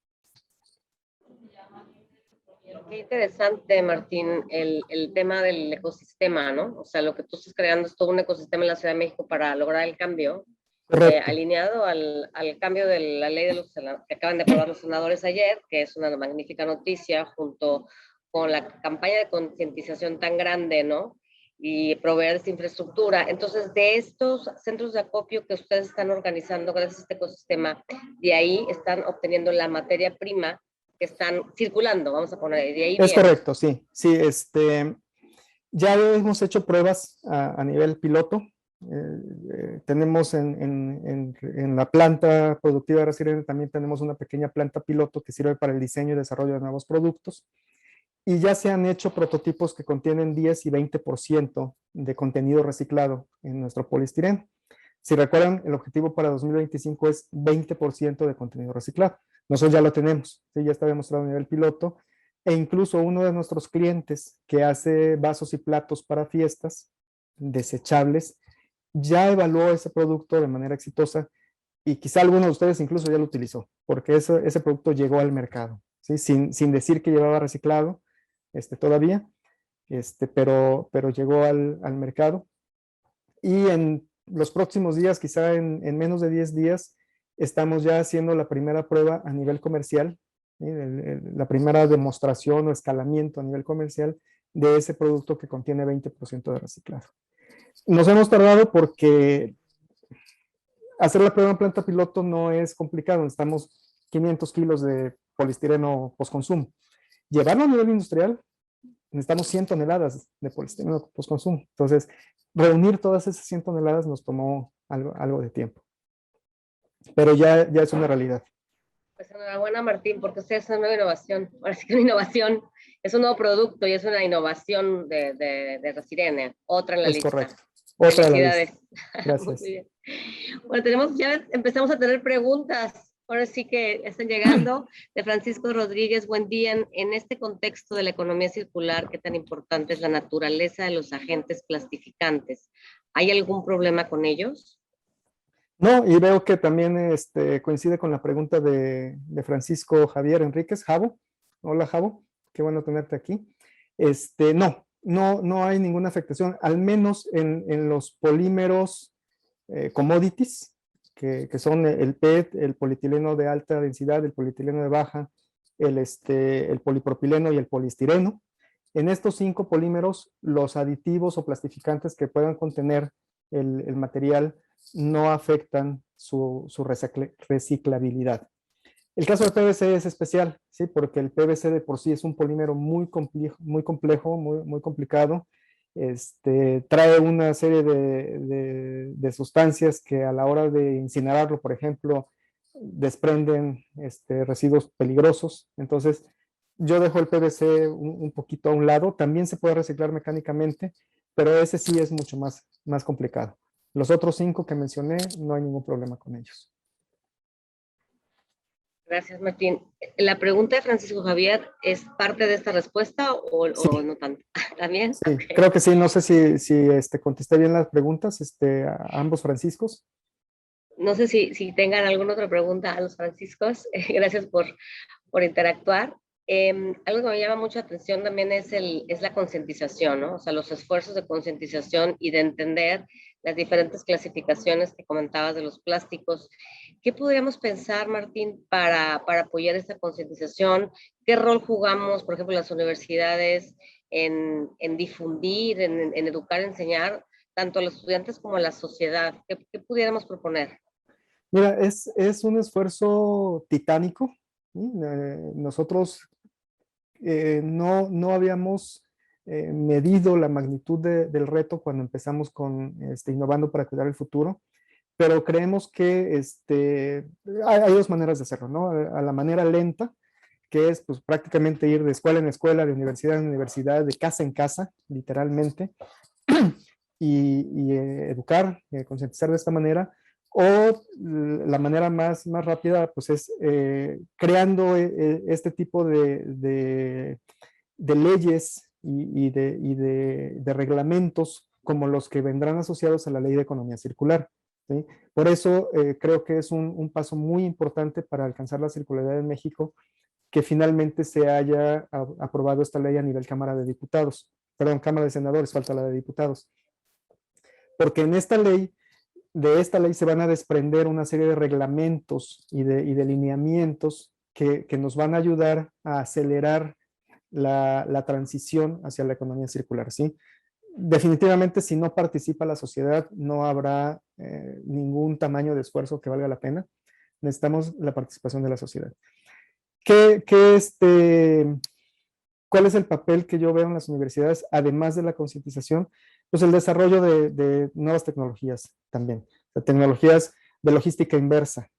Qué interesante, Martín, el tema del ecosistema, ¿no? O sea, lo que tú estás creando es todo un ecosistema en la Ciudad de México para lograr el cambio. Correcto. alineado al cambio de la ley que acaban de aprobar los senadores ayer, que es una magnífica noticia, junto con la campaña de concientización tan grande, ¿no? Y proveer esta infraestructura. Entonces, de estos centros de acopio que ustedes están organizando gracias a este ecosistema, de ahí están obteniendo la materia prima que están circulando, vamos a poner, de ahí Es viene. correcto, sí. Sí, ya hemos hecho pruebas a nivel piloto. Tenemos en la planta productiva de Resirene también tenemos una pequeña planta piloto que sirve para el diseño y desarrollo de nuevos productos. Y ya se han hecho prototipos que contienen 10 y 20% de contenido reciclado en nuestro poliestireno. Si recuerdan, el objetivo para 2025 es 20% de contenido reciclado. Nosotros ya lo tenemos, ¿sí? Ya está demostrado a nivel piloto. E incluso uno de nuestros clientes que hace vasos y platos para fiestas desechables, ya evaluó ese producto de manera exitosa y quizá alguno de ustedes incluso ya lo utilizó, porque ese producto llegó al mercado, ¿sí? Sin decir que llevaba reciclado todavía, pero llegó al mercado. Y en los próximos días, quizá en menos de 10 días, estamos ya haciendo la primera prueba a nivel comercial, ¿sí? La primera demostración o escalamiento a nivel comercial de ese producto que contiene 20% de reciclado. Nos hemos tardado porque hacer la prueba en planta piloto no es complicado. Necesitamos 500 kilos de poliestireno postconsumo. Llevarlo a nivel industrial, necesitamos 100 toneladas de poliestireno postconsumo. Entonces, reunir todas esas 100 toneladas nos tomó algo de tiempo. Pero ya es una realidad. Pues enhorabuena, Martín, porque ustedes es una nueva innovación. Ahora sí que una innovación, es un nuevo producto y es una innovación de Resirene. Otra en la lista. Correcto. Otra de la Felicidades. lista. Gracias. Muy bien. Bueno, ya empezamos a tener preguntas. Ahora sí que están llegando. De Francisco Rodríguez, buen día. En este contexto de la economía circular, ¿qué tan importante es la naturaleza de los agentes plastificantes? ¿Hay algún problema con ellos? No, y veo que también coincide con la pregunta de Francisco Javier Enríquez, Javo. Hola, Javo, qué bueno tenerte aquí. No hay ninguna afectación, al menos en los polímeros commodities, que son el PET, el polietileno de alta densidad, el polietileno de baja, el polipropileno y el poliestireno. En estos 5 polímeros, los aditivos o plastificantes que puedan contener el material no afectan su reciclabilidad. El caso del PVC es especial, ¿sí? Porque el PVC de por sí es un polímero muy complejo, muy complicado. Trae una serie de sustancias que a la hora de incinerarlo, por ejemplo, desprenden residuos peligrosos. Entonces, yo dejo el PVC un poquito a un lado. También se puede reciclar mecánicamente, pero ese sí es mucho más complicado. Los otros 5 que mencioné, no hay ningún problema con ellos. Gracias, Martín. La pregunta de Francisco Javier, ¿es parte de esta respuesta Sí. o no tanto? ¿También? Sí, okay. Creo que sí. No sé si contesté bien las preguntas a ambos Franciscos. No sé si tengan alguna otra pregunta a los Franciscos. Gracias por interactuar. Algo que me llama mucha atención también es la concientización, ¿no? O sea, los esfuerzos de concientización y de entender las diferentes clasificaciones que comentabas de los plásticos. ¿Qué podríamos pensar, Martín, para apoyar esta concientización? ¿Qué rol jugamos, por ejemplo, las universidades en difundir, en educar, enseñar, tanto a los estudiantes como a la sociedad? ¿Qué pudiéramos proponer? Mira, es un esfuerzo titánico, ¿sí? Nosotros no habíamos medido la magnitud del reto cuando empezamos con Innovando para Cuidar el Futuro, pero creemos que hay 2 maneras de hacerlo, ¿no? A la manera lenta, que es pues, prácticamente ir de escuela en escuela, de universidad en universidad, de casa en casa, literalmente, y educar, concientizar de esta manera. O la manera más rápida pues es creando este tipo de leyes y de reglamentos como los que vendrán asociados a la Ley de Economía Circular, ¿sí? Por eso creo que es un paso muy importante para alcanzar la circularidad en México, que finalmente se haya aprobado esta ley a nivel Cámara de Diputados, perdón, Cámara de Senadores, falta la de Diputados. Porque en esta ley de esta ley se van a desprender una serie de reglamentos y de lineamientos que nos van a ayudar a acelerar la transición hacia la economía circular, ¿sí? Definitivamente, si no participa la sociedad, no habrá ningún tamaño de esfuerzo que valga la pena. Necesitamos la participación de la sociedad. ¿Cuál es el papel que yo veo en las universidades, además de la concientización? Pues el desarrollo de nuevas tecnologías también. Tecnologías de logística inversa,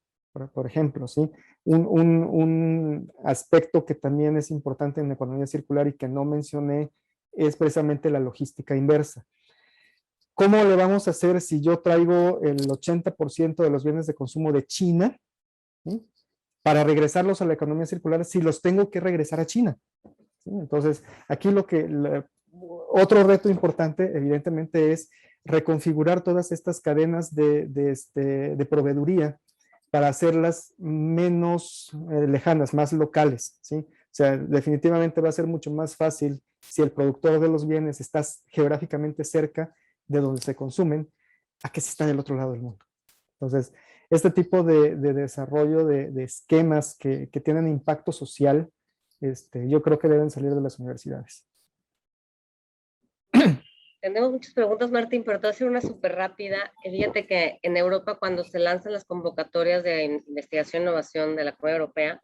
por ejemplo, ¿sí? Un aspecto que también es importante en la economía circular y que no mencioné es precisamente la logística inversa. ¿Cómo le vamos a hacer si yo traigo el 80% de los bienes de consumo de China, ¿sí?, para regresarlos a la economía circular si los tengo que regresar a China? ¿Sí? Entonces, aquí otro reto importante, evidentemente, es reconfigurar todas estas cadenas de proveeduría para hacerlas menos lejanas, más locales, ¿sí? O sea, definitivamente va a ser mucho más fácil si el productor de los bienes está geográficamente cerca de donde se consumen, a que si está del otro lado del mundo. Entonces, este tipo de desarrollo de esquemas que tienen impacto social, yo creo que deben salir de las universidades. Tenemos muchas preguntas, Martín, pero te voy a hacer una súper rápida. Fíjate que en Europa, cuando se lanzan las convocatorias de investigación e innovación de la Comunidad Europea,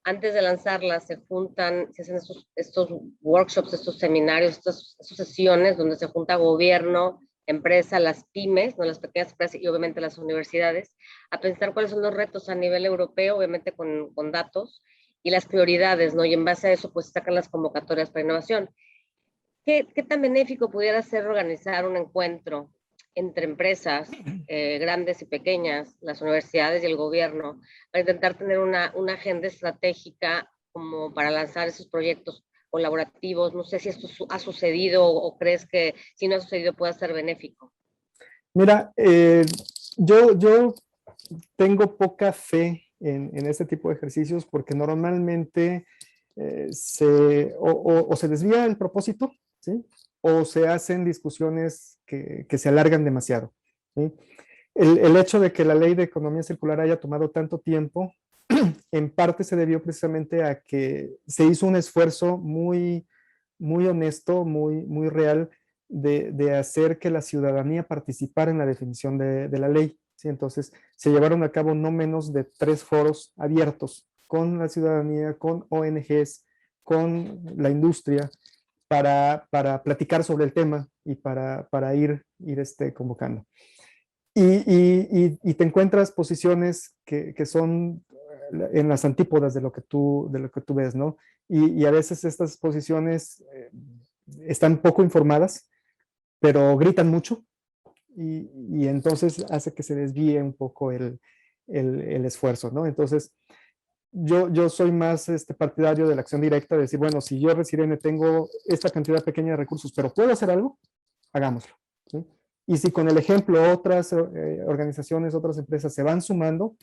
antes de lanzarlas se juntan, se hacen estos workshops, estos seminarios, estas sesiones donde se junta gobierno, empresa, las pymes, ¿no?, las pequeñas empresas y obviamente las universidades, a pensar cuáles son los retos a nivel europeo, obviamente con datos, y las prioridades, ¿no? Y en base a eso, pues sacan las convocatorias para innovación. ¿Qué tan benéfico pudiera ser organizar un encuentro entre empresas grandes y pequeñas, las universidades y el gobierno, para intentar tener una agenda estratégica como para lanzar esos proyectos colaborativos? No sé si esto ha sucedido o crees que si no ha sucedido pueda ser benéfico. Mira, yo tengo poca fe en este tipo de ejercicios porque normalmente o se desvía el propósito, ¿sí?, o se hacen discusiones que se alargan demasiado, ¿sí? El hecho de que la ley de economía circular haya tomado tanto tiempo, en parte se debió precisamente a que se hizo un esfuerzo muy, muy honesto, muy real, de hacer que la ciudadanía participara en la definición de la ley, ¿sí? Entonces, se llevaron a cabo no menos de 3 foros abiertos con la ciudadanía, con ONGs, con la industria, para platicar sobre el tema y para ir convocando. Y te encuentras posiciones que son en las antípodas de lo que tú ves, ¿no? Y a veces estas posiciones están poco informadas, pero gritan mucho, y entonces hace que se desvíe un poco el esfuerzo, ¿no? Entonces, yo soy más partidario de la acción directa, de decir, bueno, si yo, Resirene, tengo esta cantidad pequeña de recursos, pero puedo hacer algo, hagámoslo, ¿sí? Y si con el ejemplo otras organizaciones, otras empresas se van sumando,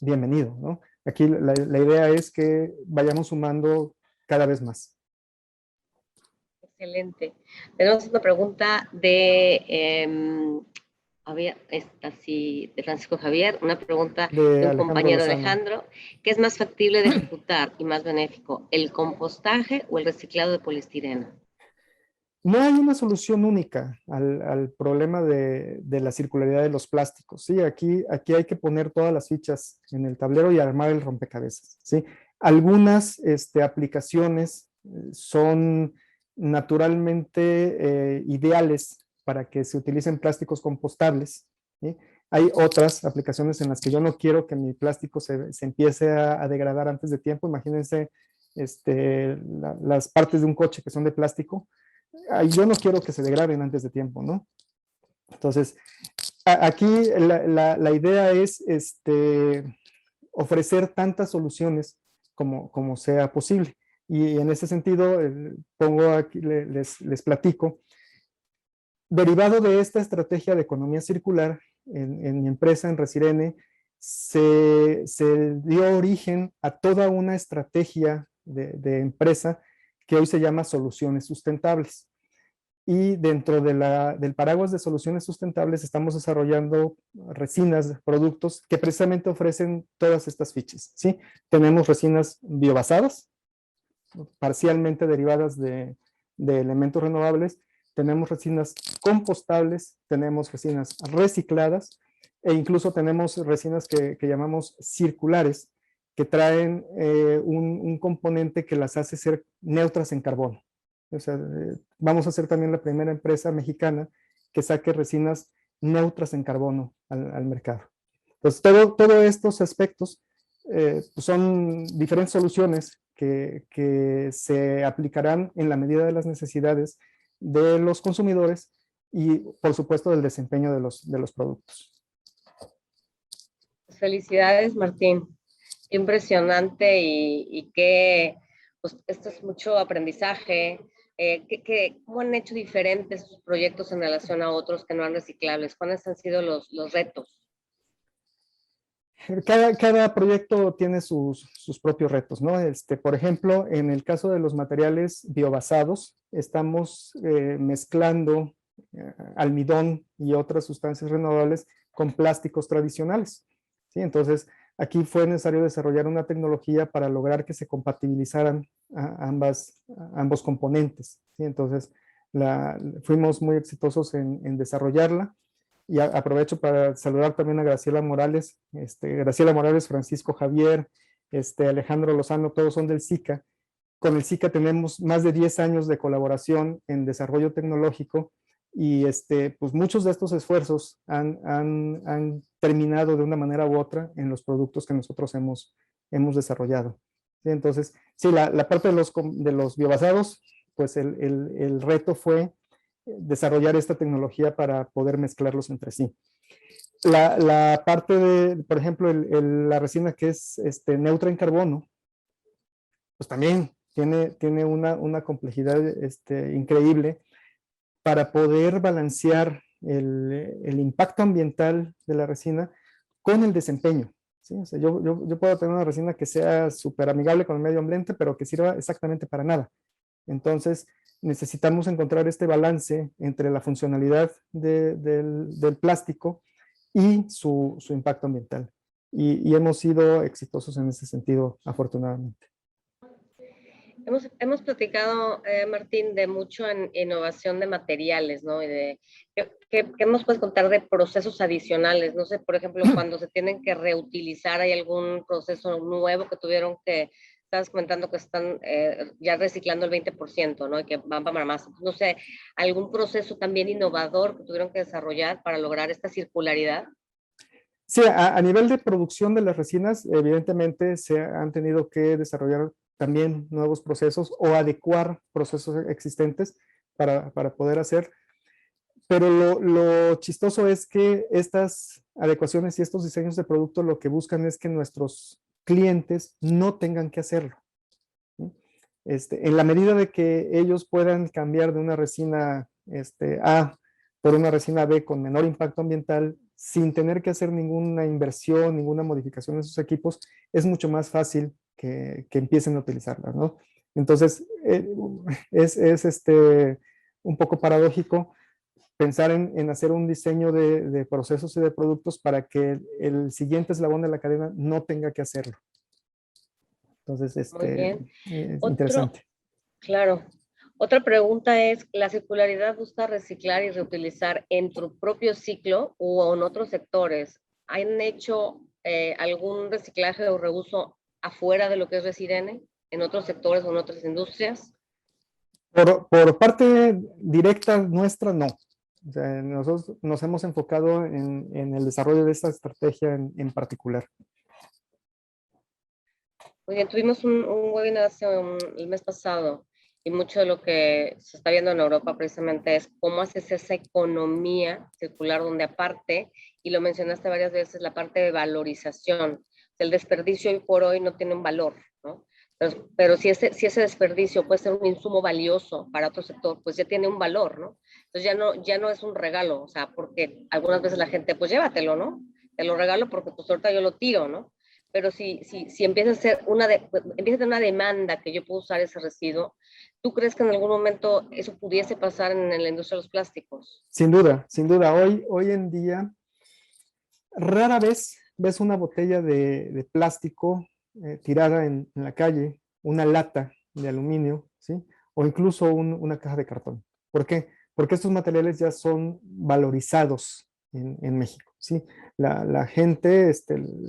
bienvenido, ¿no? Aquí la idea es que vayamos sumando cada vez más. Excelente. Tenemos una pregunta de de Francisco Javier, una pregunta de un compañero de Alejandro. ¿Qué es más factible de ejecutar y más benéfico, el compostaje o el reciclado de poliestireno? No hay una solución única al problema de la circularidad de los plásticos, ¿sí? Aquí hay que poner todas las fichas en el tablero y armar el rompecabezas, ¿sí? Algunas aplicaciones son naturalmente ideales para que se utilicen plásticos compostables, ¿sí? Hay otras aplicaciones en las que yo no quiero que mi plástico se empiece a degradar antes de tiempo. Imagínense las partes de un coche que son de plástico. Yo no quiero que se degraden antes de tiempo, ¿no? Entonces, aquí la idea es ofrecer tantas soluciones como sea posible. Y en ese sentido, pongo aquí, les platico. Derivado de esta estrategia de economía circular, en mi empresa, en Resirene, se dio origen a toda una estrategia de empresa que hoy se llama Soluciones Sustentables. y dentro del paraguas de soluciones sustentables estamos desarrollando resinas, productos que precisamente ofrecen todas estas fichas, ¿sí? Tenemos resinas biobasadas, parcialmente derivadas de elementos renovables, tenemos resinas compostables, tenemos resinas recicladas e incluso tenemos resinas que llamamos circulares, que traen un componente que las hace ser neutras en carbono. O sea, vamos a ser también la primera empresa mexicana que saque resinas neutras en carbono al mercado. Entonces, todos estos aspectos pues son diferentes soluciones que se aplicarán en la medida de las necesidades de los consumidores y, por supuesto, del desempeño de los productos. Felicidades, Martín. Qué impresionante y qué, pues esto es mucho aprendizaje. ¿Cómo han hecho diferentes sus proyectos en relación a otros que no han reciclables? ¿Cuáles han sido los retos? Cada proyecto tiene sus propios retos, ¿no? Por ejemplo, en el caso de los materiales biobasados, estamos mezclando almidón y otras sustancias renovables con plásticos tradicionales, ¿sí? Entonces, aquí fue necesario desarrollar una tecnología para lograr que se compatibilizaran ambos componentes, ¿sí? Entonces, fuimos muy exitosos en desarrollarla. Y aprovecho para saludar también a Graciela Morales, Francisco Javier, Alejandro Lozano, todos son del SICA. Con el SICA tenemos más de 10 años de colaboración en desarrollo tecnológico y pues muchos de estos esfuerzos han terminado de una manera u otra en los productos que nosotros hemos desarrollado. ¿Sí? Entonces, sí, la parte de los biobasados, pues el reto fue desarrollar esta tecnología para poder mezclarlos entre sí. La parte de, por ejemplo, la resina que es neutra en carbono, pues también tiene una complejidad increíble para poder balancear el impacto ambiental de la resina con el desempeño, ¿sí? O sea, yo puedo tener una resina que sea súper amigable con el medio ambiente, pero que sirva exactamente para nada. Entonces, necesitamos encontrar este balance entre la funcionalidad del plástico y su impacto ambiental. Y hemos sido exitosos en ese sentido, afortunadamente. Hemos platicado, Martín, de mucho en innovación de materiales, ¿no? Y ¿qué nos puedes contar de procesos adicionales? No sé, por ejemplo, cuando se tienen que reutilizar, ¿hay algún proceso nuevo que tuvieron que... Estabas comentando que están ya reciclando el 20%, ¿no? Y que van para más. No sé, ¿algún proceso también innovador que tuvieron que desarrollar para lograr esta circularidad? Sí, a nivel de producción de las resinas, evidentemente se han tenido que desarrollar también nuevos procesos o adecuar procesos existentes para poder hacer. Pero lo chistoso es que estas adecuaciones y estos diseños de producto lo que buscan es que nuestros clientes no tengan que hacerlo. En la medida de que ellos puedan cambiar de una resina A por una resina B con menor impacto ambiental sin tener que hacer ninguna inversión, ninguna modificación en sus equipos, es mucho más fácil que empiecen a utilizarla, ¿no? Entonces, es un poco paradójico pensar en hacer un diseño de procesos y de productos para que el siguiente eslabón de la cadena no tenga que hacerlo. Entonces, Muy bien. es interesante. Claro. Otra pregunta es, ¿la circularidad busca reciclar y reutilizar en tu propio ciclo o en otros sectores? ¿Han hecho algún reciclaje o reuso afuera de lo que es Resirene, en otros sectores o en otras industrias? Por parte directa nuestra, no. O sea, nosotros nos hemos enfocado en el desarrollo de esta estrategia en particular. Muy bien, tuvimos un webinar el mes pasado y mucho de lo que se está viendo en Europa precisamente es cómo haces esa economía circular donde aparte, y lo mencionaste varias veces, la parte de valorización. El desperdicio hoy por hoy no tiene un valor, ¿no? Pero si ese desperdicio puede ser un insumo valioso para otro sector, pues ya tiene un valor, ¿no? Entonces ya no es un regalo, o sea, porque algunas veces la gente, pues llévatelo, ¿no? Te lo regalo porque pues ahorita yo lo tiro, ¿no? pero si empieza a ser empieza a tener una demanda que yo puedo usar ese residuo, ¿tú crees que en algún momento eso pudiese pasar en la industria de los plásticos? Sin duda, sin duda. Hoy en día, rara vez ves una botella de plástico tirada en la calle, una lata de aluminio, ¿sí? O incluso una caja de cartón. ¿Por qué? Porque estos materiales ya son valorizados en México, ¿sí? La gente,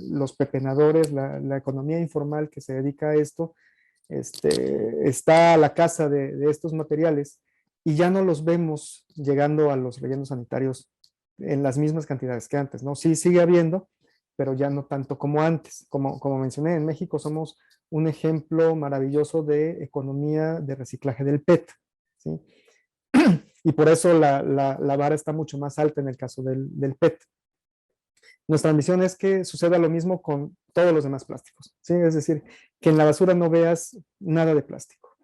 los pepenadores, la economía informal que se dedica a esto, está a la casa de estos materiales y ya no los vemos llegando a los rellenos sanitarios en las mismas cantidades que antes, ¿no? Sí sigue habiendo, pero ya no tanto como antes. Como mencioné, en México somos un ejemplo maravilloso de economía de reciclaje del PET, ¿sí? Y por eso la vara está mucho más alta en el caso del PET. Nuestra misión es que suceda lo mismo con todos los demás plásticos, ¿sí? Es decir, que en la basura no veas nada de plástico.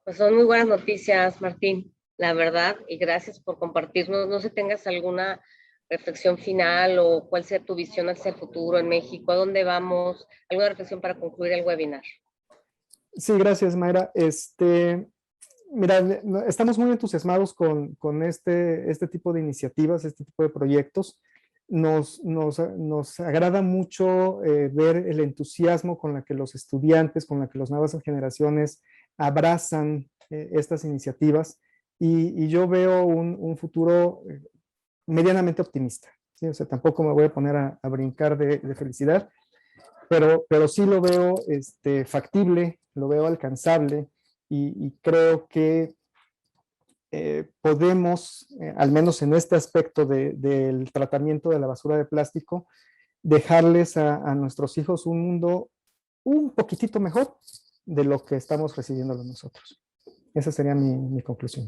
Pues son muy buenas noticias, Martín, la verdad, y gracias por compartirnos. No sé si tengas alguna reflexión final o cuál sea tu visión hacia el futuro en México, a dónde vamos, alguna reflexión para concluir el webinar. Sí, gracias, Mayra. Mira, estamos muy entusiasmados con este tipo de iniciativas, este tipo de proyectos. Nos agrada mucho ver el entusiasmo con la que los estudiantes, con la que las nuevas generaciones abrazan estas iniciativas y yo veo un futuro medianamente optimista, ¿sí? O sea, tampoco me voy a poner a brincar de felicidad, pero sí lo veo factible, lo veo alcanzable y creo que podemos, al menos en este aspecto del tratamiento de la basura de plástico, dejarles a nuestros hijos un mundo un poquitito mejor de lo que estamos recibiendo nosotros. Esa sería mi conclusión.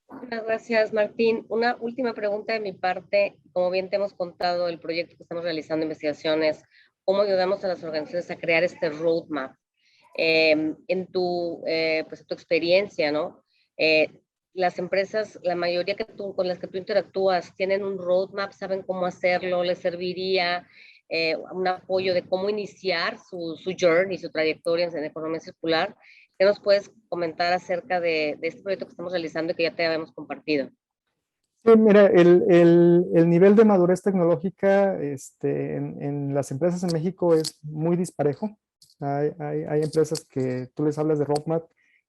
Muchas gracias, Martín. Una última pregunta de mi parte. Como bien te hemos contado, el proyecto que estamos realizando, investigaciones, cómo ayudamos a las organizaciones a crear este roadmap. En tu experiencia, ¿no? Las empresas, la mayoría con las que tú interactúas, tienen un roadmap, saben cómo hacerlo, les serviría un apoyo de cómo iniciar su journey, su trayectoria en economía circular. ¿Qué nos puedes comentar acerca de este proyecto que estamos realizando y que ya te habíamos compartido? Sí, mira, el nivel de madurez tecnológica en las empresas en México es muy disparejo. Hay empresas que tú les hablas de roadmap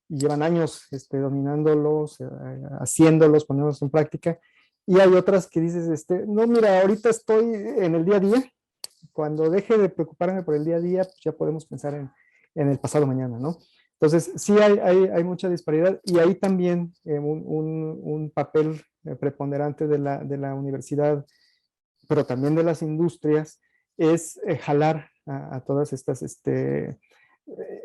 y llevan años dominándolos, haciéndolos, poniéndolos en práctica. Y hay otras que dices, no, mira, ahorita estoy en el día a día. Cuando deje de preocuparme por el día a día, pues ya podemos pensar en el pasado mañana, ¿no? Entonces, sí hay mucha disparidad y ahí también un papel preponderante de la universidad, pero también de las industrias, es jalar a todas estas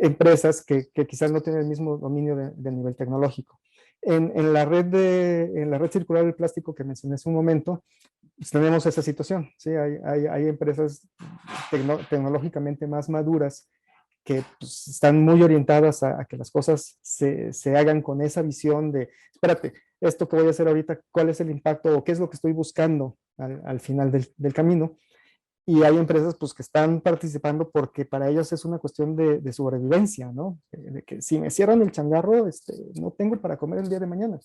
empresas que quizás no tienen el mismo dominio de nivel tecnológico. En la red circular del plástico que mencioné hace un momento, pues tenemos esa situación, ¿sí? Hay empresas tecnológicamente más maduras que pues, están muy orientadas a que las cosas se hagan con esa visión de, espérate, esto que voy a hacer ahorita, ¿cuál es el impacto o qué es lo que estoy buscando al final del camino? Y hay empresas pues, que están participando porque para ellos es una cuestión de sobrevivencia, ¿no? De que si me cierran el changarro, no tengo para comer el día de mañana.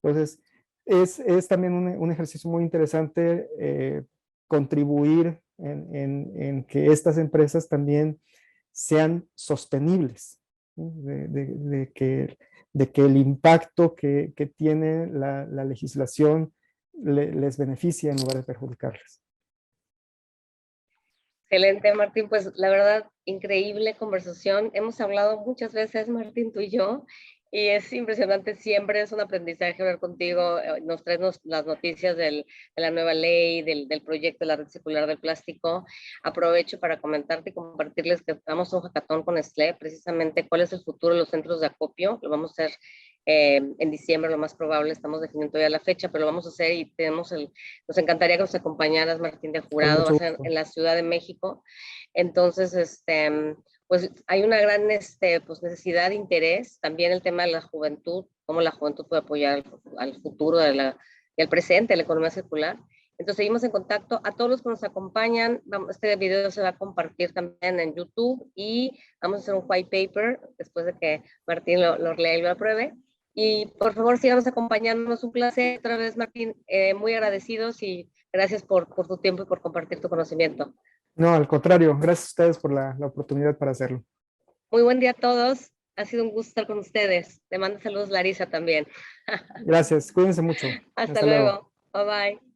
Entonces, es también un ejercicio muy interesante contribuir en que estas empresas también sean sostenibles, ¿sí? de que el impacto que tiene la legislación les beneficia en lugar de perjudicarles. Excelente, Martín. Pues la verdad, increíble conversación. Hemos hablado muchas veces, Martín, tú y yo, y es impresionante, siempre es un aprendizaje hablar contigo. Nos traes las noticias de la nueva ley, del proyecto de la red circular del plástico. Aprovecho para comentarte y compartirles que vamos a un hackathon con Nestlé, precisamente cuál es el futuro de los centros de acopio. Lo vamos a hacer en diciembre, lo más probable, estamos definiendo ya la fecha, pero lo vamos a hacer y nos encantaría que nos acompañaras, Martín, de jurado, va a ser en la Ciudad de México. Entonces, pues hay una gran pues necesidad, interés, también el tema de la juventud, cómo la juventud puede apoyar al futuro y al presente de la economía circular. Entonces seguimos en contacto. A todos los que nos acompañan, este video se va a compartir también en YouTube y vamos a hacer un white paper después de que Martín lo lea y lo apruebe. Y por favor, síganos acompañándonos. Un placer otra vez, Martín. Muy agradecidos y gracias por tu tiempo y por compartir tu conocimiento. No, al contrario, gracias a ustedes por la oportunidad para hacerlo. Muy buen día a todos. Ha sido un gusto estar con ustedes. Te mando saludos Larisa también. Gracias, cuídense mucho. Hasta luego. Bye bye.